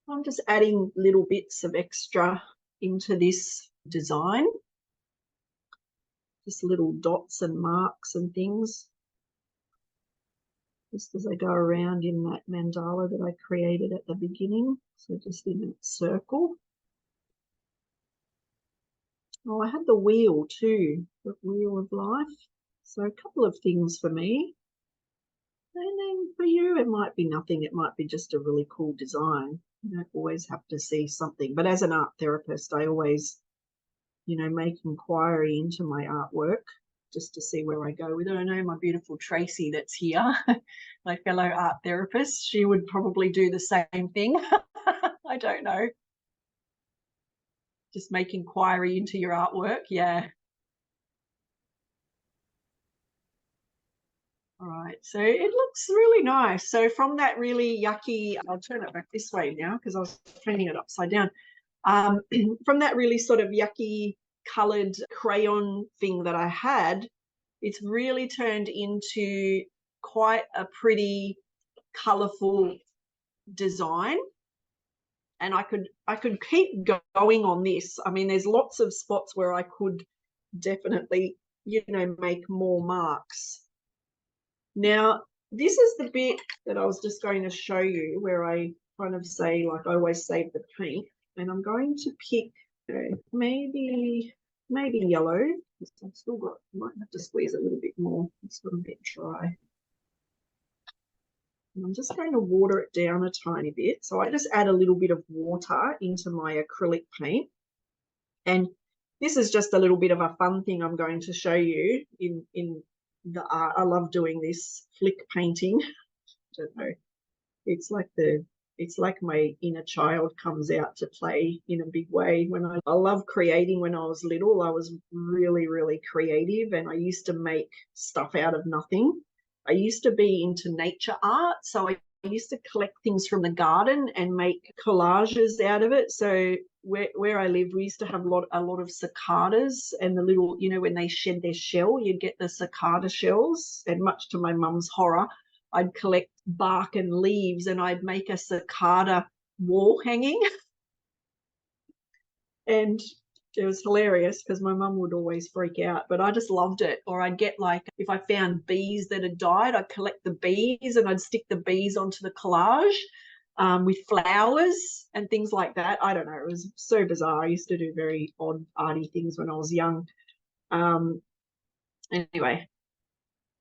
[SPEAKER 1] I'm just adding little bits of extra into this design, just little dots and marks and things, just as I go around in that mandala that I created at the beginning. So just in that circle. Oh, I had the wheel too, the wheel of life. So a couple of things for me. And then for you, it might be nothing. It might be just a really cool design. You don't always have to see something. But as an art therapist, I always, you know, make inquiry into my artwork just to see where I go with it. I know my beautiful Tracy that's here, my fellow art therapist, she would probably do the same thing. I don't know. Just make inquiry into your artwork. Yeah. All right, so it looks really nice. So from that really yucky, I'll turn it back this way now because I was turning it upside down. From that really sort of yucky colored crayon thing that I had, it's really turned into quite a pretty colorful design. And I could keep going on this. I mean, there's lots of spots where I could definitely, you know, make more marks. Now, this is the bit that I was just going to show you where I kind of say, like I always save the paint, and I'm going to pick maybe yellow. I've still got, might have to squeeze a little bit more. It's got a bit dry. And I'm just going to water it down a tiny bit. So I just add a little bit of water into my acrylic paint. And this is just a little bit of a fun thing I'm going to show you in the art. I love doing this flick painting. I don't know. It's like the it's like my inner child comes out to play in a big way. I love creating. When I was little, I was really, really creative, and I used to make stuff out of nothing. I used to be into nature art, so I used to collect things from the garden and make collages out of it. So where I live, we used to have a lot of cicadas, and the little, when they shed their shell, you'd get the cicada shells. And much to my mum's horror, I'd collect bark and leaves, and I'd make a cicada wall hanging. And it was hilarious because my mum would always freak out, but I just loved it. Or I'd get, like, if I found bees that had died, I'd collect the bees and I'd stick the bees onto the collage with flowers and things like that. I don't know. It was so bizarre. I used to do very odd, arty things when I was young. Anyway,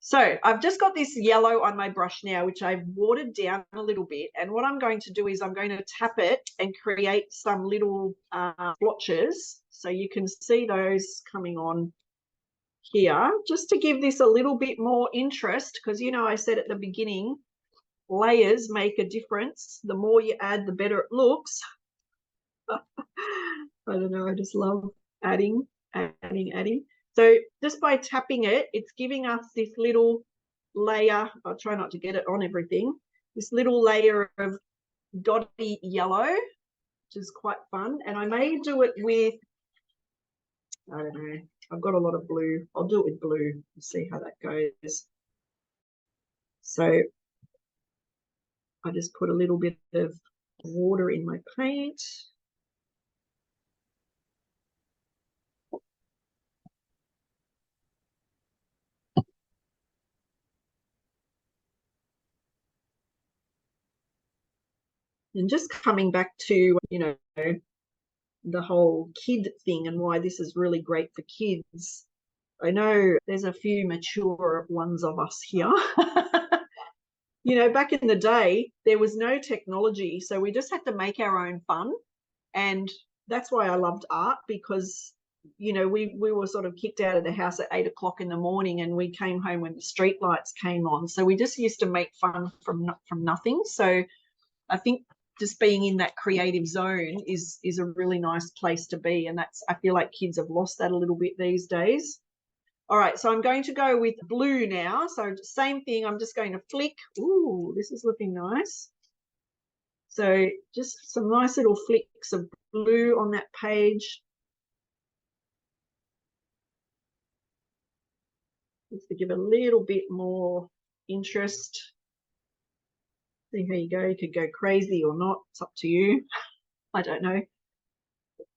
[SPEAKER 1] so I've just got this yellow on my brush now, which I've watered down a little bit. And what I'm going to do is I'm going to tap it and create some little blotches. So you can see those coming on here, just to give this a little bit more interest, because, I said at the beginning, layers make a difference. The more you add, the better it looks. I don't know. I just love adding. So just by tapping it, it's giving us this little layer. I'll try not to get it on everything. This little layer of dotty yellow, which is quite fun. And I may do it with, I don't know, I've got a lot of blue. I'll do it with blue and see how that goes. So I just put a little bit of water in my paint. And just coming back to, the whole kid thing and why this is really great for kids. I know there's a few mature ones of us here. Back in the day, there was no technology, so we just had to make our own fun. And that's why I loved art, because, we were sort of kicked out of the house at 8 o'clock in the morning, and we came home when the street lights came on. So we just used to make fun from nothing. So I think just being in that creative zone is a really nice place to be. And I feel like kids have lost that a little bit these days. All right, so I'm going to go with blue now. So same thing, I'm just going to flick. Ooh, this is looking nice. So just some nice little flicks of blue on that page. Just to give a little bit more interest. See how you go. You could go crazy or not. It's up to you. I don't know.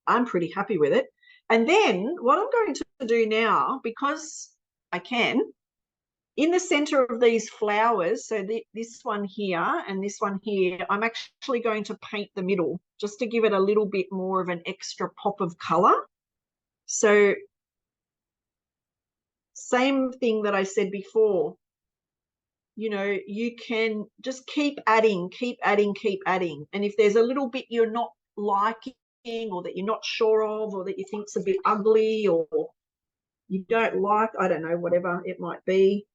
[SPEAKER 1] I'm pretty happy with it. And then what I'm going to do now, because I can, in the center of these flowers, so this one here and this one here, I'm actually going to paint the middle just to give it a little bit more of an extra pop of color. So same thing that I said before, you can just keep adding. And if there's a little bit you're not liking, or that you're not sure of, or that you think's a bit ugly, or you don't like, I don't know, whatever it might be,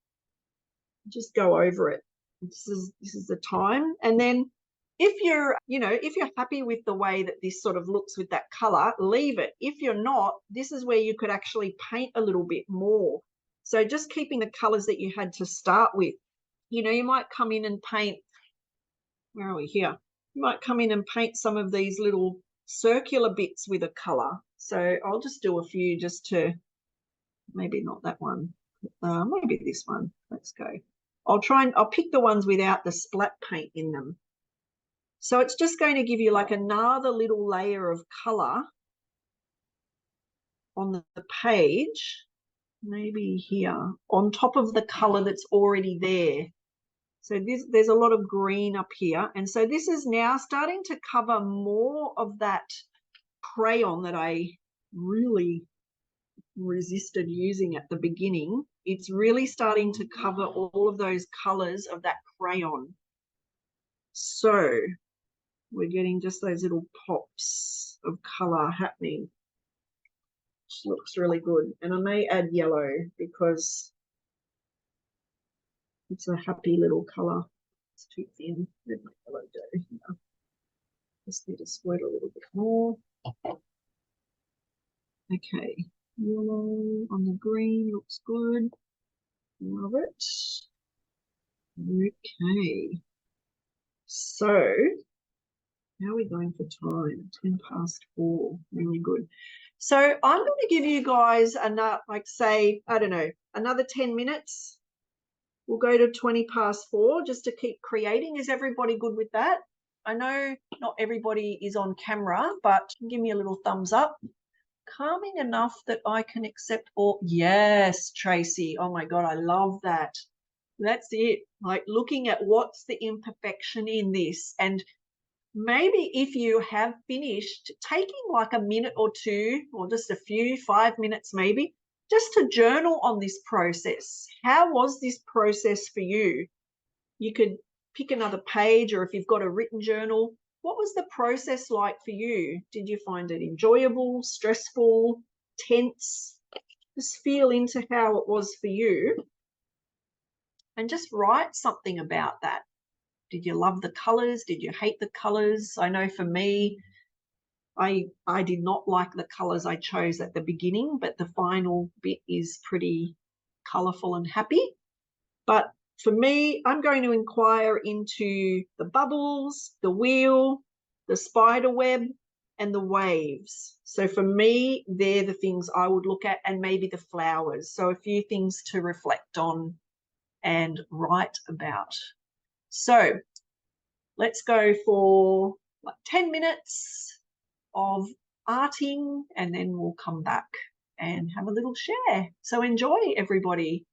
[SPEAKER 1] just go over it. This is the time. And then if you're happy with the way that this sort of looks with that color, leave it. If you're not, this is where you could actually paint a little bit more. So just keeping the colors that you had to start with. You might come in and paint, where are we here? You might come in and paint some of these little circular bits with a color. So I'll just do a few just to, maybe not that one, maybe this one. Let's go. I'll pick the ones without the splat paint in them. So it's just going to give you like another little layer of color on the page, maybe here, on top of the color that's already there. So there's a lot of green up here. And so this is now starting to cover more of that crayon that I really resisted using at the beginning. It's really starting to cover all of those colors of that crayon. So we're getting just those little pops of color happening, which looks really good. And I may add yellow because it's a happy little color. It's too thin. Let my yellow go. Just need to squirt a little bit more. Okay, yellow on the green looks good. Love it. Okay. So, how are we going for time? 10 past 4. Really good. So I'm going to give you guys another, like say, I don't know, another 10 minutes. We'll go to 20 past 4 just to keep creating. Is everybody good with that? I know not everybody is on camera, but give me a little thumbs up. Calming enough that I can accept all. Yes, Tracy. Oh my God, I love that. That's it. Like looking at what's the imperfection in this. And maybe if you have finished, taking like a minute or two, or just a few, 5 minutes maybe, just to journal on this process. How was this process for you? You could pick another page, or if you've got a written journal, what was the process like for you? Did you find it enjoyable, stressful, tense? Just feel into how it was for you and just write something about that. Did you love the colors? Did you hate the colors? I know for me, I did not like the colors I chose at the beginning, but the final bit is pretty colorful and happy. But for me, I'm going to inquire into the bubbles, the wheel, the spider web, and the waves. So for me, they're the things I would look at, and maybe the flowers. So a few things to reflect on and write about. So let's go for like 10 minutes of arting, and then we'll come back and have a little share. So enjoy, everybody.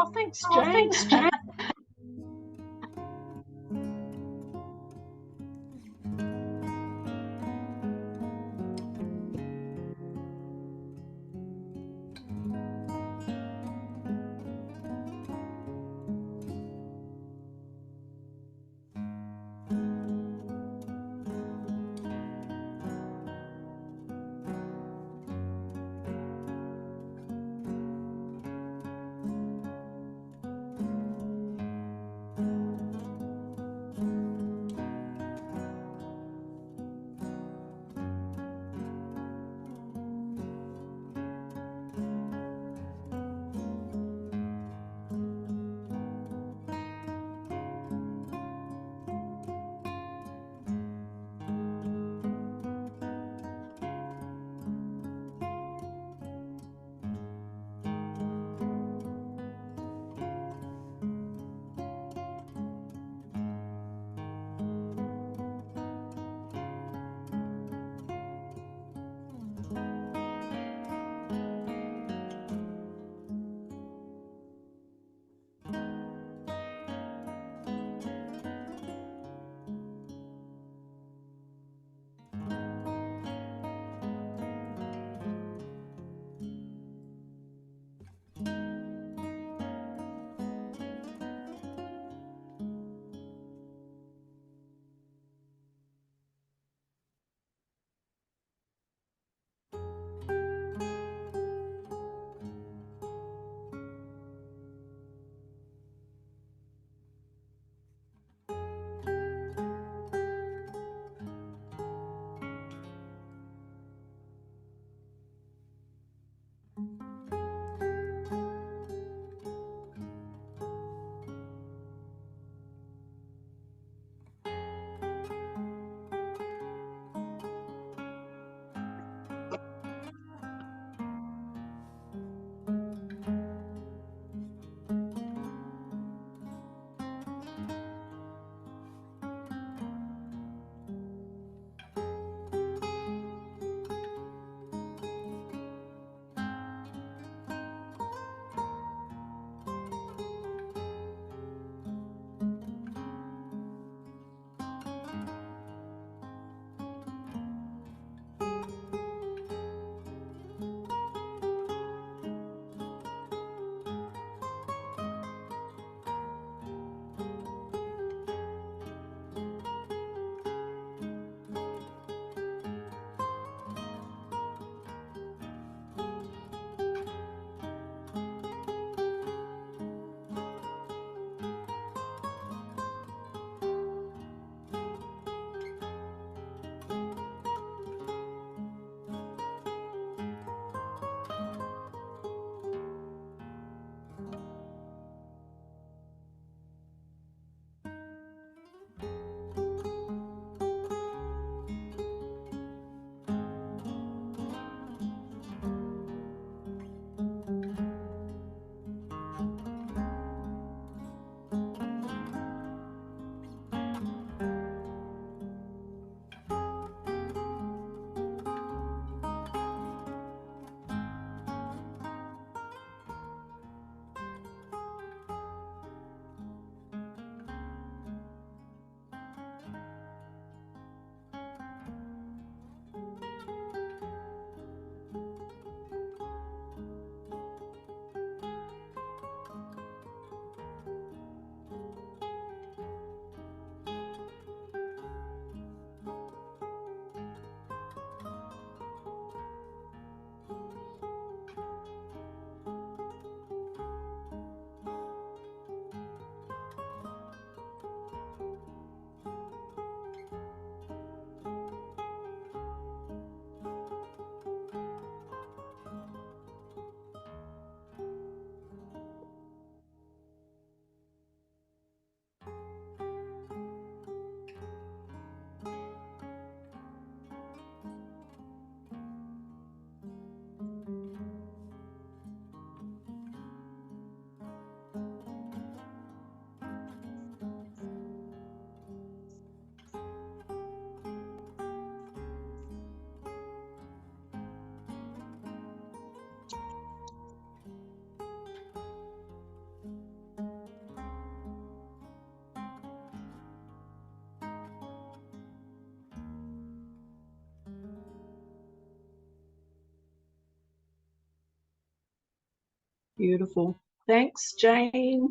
[SPEAKER 1] Oh, thanks, Jane. Beautiful. Thanks, Jane.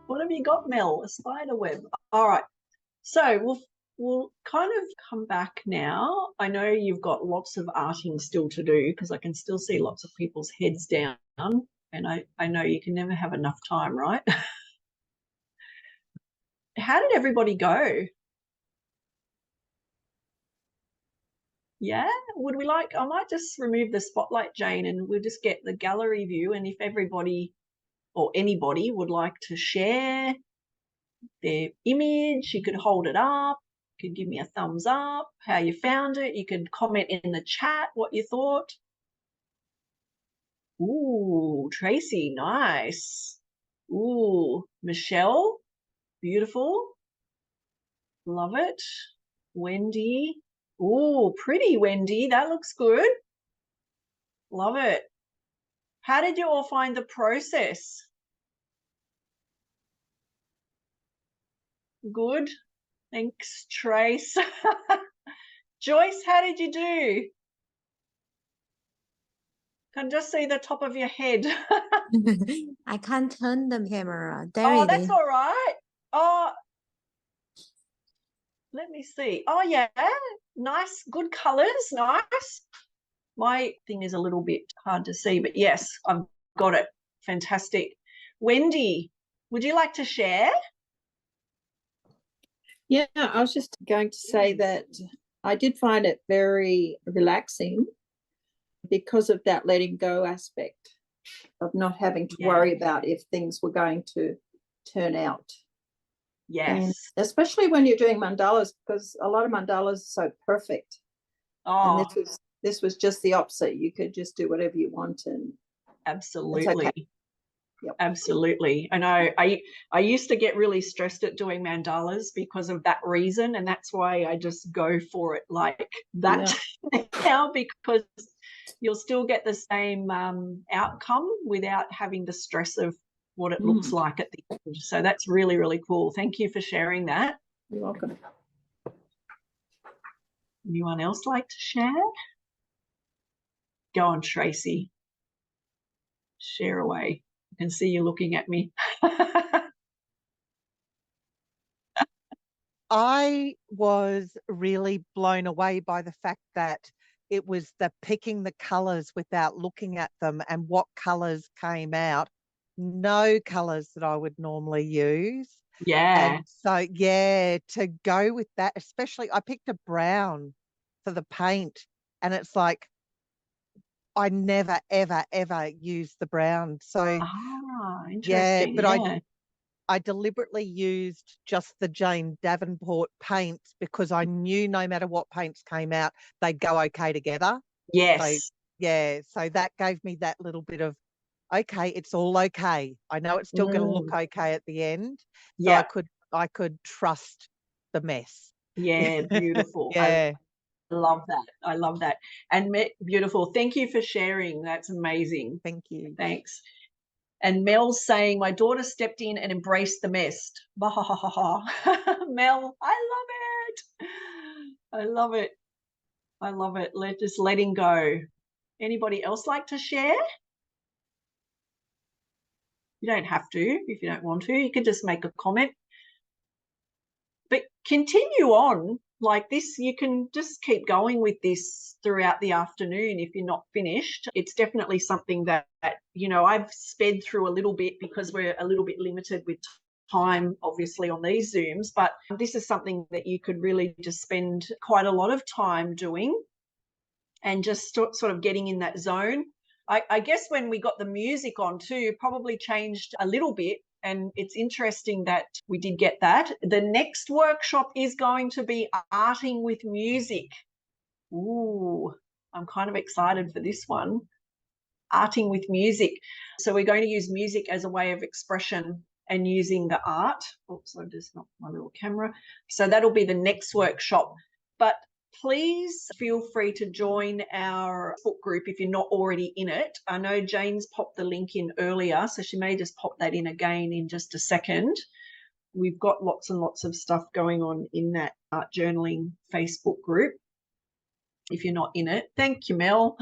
[SPEAKER 1] What have you got, Mel? A spider web. All right. So we'll kind of come back now. I know you've got lots of arting still to do because I can still see lots of people's heads down, and I know you can never have enough time, right? How did everybody go? Yeah, would we like, I might just remove the spotlight, Jane, and we'll just get the gallery view. And if everybody or anybody would like to share their image, you could hold it up, you could give me a thumbs up, how you found it. You could comment in the chat what you thought. Ooh, Tracy, nice. Ooh, Michelle, beautiful. Love it. Wendy. Ooh, pretty Wendy. That looks good. Love it. How did you all find the process? Good. Thanks, Trace. Joyce, how did you do? Can just see the top of your head.
[SPEAKER 2] I can't turn the camera. There
[SPEAKER 1] Oh,
[SPEAKER 2] it
[SPEAKER 1] that's
[SPEAKER 2] is.
[SPEAKER 1] all right. Oh, let me see. Oh, yeah. Nice, good colors. Nice. My thing is a little bit hard to see, but yes, I've got it. Fantastic. Wendy, would you like to share?
[SPEAKER 3] Yeah, I was just going to say that I did find it very relaxing because of that letting go aspect of not having to worry about if things were going to turn out.
[SPEAKER 1] Yes.
[SPEAKER 3] And especially when you're doing mandalas, because a lot of mandalas are so perfect.
[SPEAKER 1] Oh,
[SPEAKER 3] And this was just the opposite. You could just do whatever you want, and
[SPEAKER 1] absolutely.
[SPEAKER 3] okay. Yep.
[SPEAKER 1] Absolutely. I know I used to get really stressed at doing mandalas because of that reason, and that's why I just go for it like that now, because you'll still get the same outcome without having the stress of what it looks like at the end. So that's really, really cool. Thank you for sharing that.
[SPEAKER 3] You're welcome.
[SPEAKER 1] Anyone else like to share? Go on, Tracy. Share away. I can see you looking at me.
[SPEAKER 4] I was really blown away by the fact that it was the picking the colours without looking at them and what colours came out. No colours that I would normally use.
[SPEAKER 1] Yeah.
[SPEAKER 4] And so, yeah, to go with that, especially I picked a brown for the paint, and it's like I never, ever, ever use the brown. So,
[SPEAKER 1] Interesting.
[SPEAKER 4] but I deliberately used just the Jane Davenport paints because I knew no matter what paints came out, they'd go okay together.
[SPEAKER 1] Yes.
[SPEAKER 4] So, so that gave me that little bit of, okay, it's all okay. I know it's still going to look okay at the end. So I could trust the mess.
[SPEAKER 1] Yeah, beautiful.
[SPEAKER 4] Yeah.
[SPEAKER 1] I love that. I love that. And beautiful. Thank you for sharing. That's amazing.
[SPEAKER 4] Thank you.
[SPEAKER 1] Thanks. And Mel's saying, my daughter stepped in and embraced the mess. Bah, ha, ha, ha, ha. Mel, I love it. I love it. I love it. Just letting go. Anybody else like to share? You don't have to if you don't want to. You can just make a comment. But continue on like this. You can just keep going with this throughout the afternoon if you're not finished. It's definitely something that I've sped through a little bit because we're a little bit limited with time, obviously, on these Zooms. But this is something that you could really just spend quite a lot of time doing and just sort of getting in that zone. I guess when we got the music on too, probably changed a little bit. And it's interesting that we did get that. The next workshop is going to be arting with music. Ooh, I'm kind of excited for this one. Arting with music. So we're going to use music as a way of expression and using the art. Oops, I just knocked my little camera. So that'll be the next workshop. But please feel free to join our book group if you're not already in it. I know Jane's popped the link in earlier, so she may just pop that in again in just a second. We've got lots and lots of stuff going on in that art journaling Facebook group. if you're not in it. Thank you, Mel.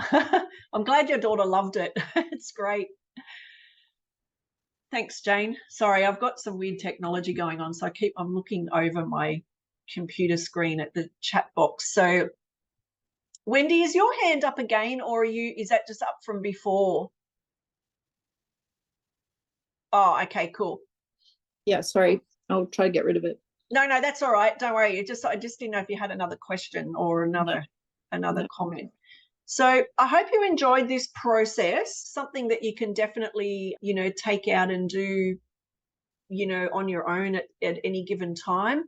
[SPEAKER 1] I'm glad your daughter loved it. It's great. Thanks, Jane. Sorry, I've got some weird technology going on, so I'm looking over my computer screen at the chat box. So Wendy, is your hand up again, or is that just up from before? Oh, okay, cool.
[SPEAKER 3] Yeah, sorry. I'll try to get rid of it.
[SPEAKER 1] No, that's all right. Don't worry. I just didn't know if you had another question or another comment. So I hope you enjoyed this process, something that you can definitely, take out and do, on your own at any given time.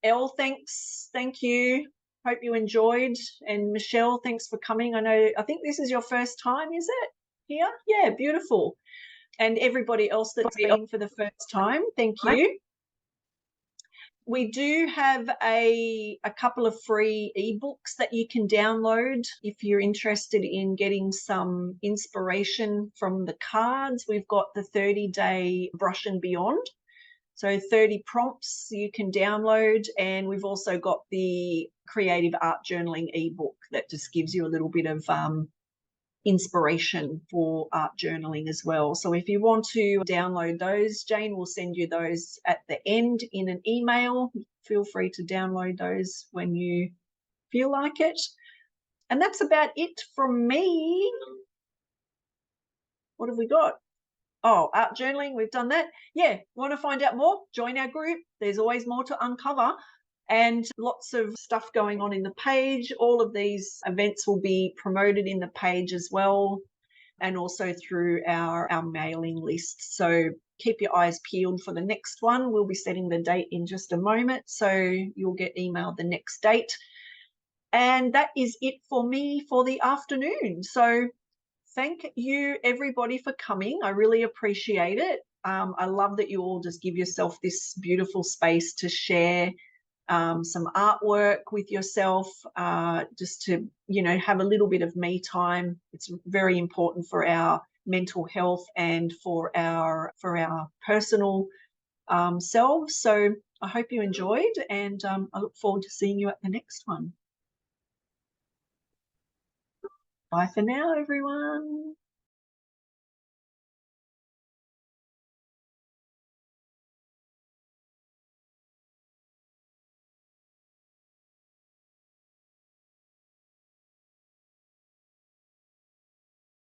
[SPEAKER 1] Elle, thank you. Hope you enjoyed. And Michelle, thanks for coming. I think this is your first time, is it? Here? Yeah, beautiful. And everybody else that's been for the first time, thank you. We do have a couple of free ebooks that you can download if you're interested in getting some inspiration from the cards. We've got the 30-day Brush and Beyond. So 30 prompts you can download. And we've also got the Creative Art Journaling ebook that just gives you a little bit of inspiration for art journaling as well. So if you want to download those, Jane will send you those at the end in an email. Feel free to download those when you feel like it. And that's about it from me. What have we got? Oh, art journaling, we've done that. Yeah, want to find out more? Join our group. There's always more to uncover. And lots of stuff going on in the page. All of these events will be promoted in the page as well, and also through our mailing list. So keep your eyes peeled for the next one. We'll be setting the date in just a moment, so you'll get emailed the next date. And that is it for me for the afternoon. So thank you, everybody, for coming. I really appreciate it. I love that you all just give yourself this beautiful space to share some artwork with yourself, just to, have a little bit of me time. It's very important for our mental health and for our personal selves. So I hope you enjoyed, and I look forward to seeing you at the next one. Bye for now, everyone.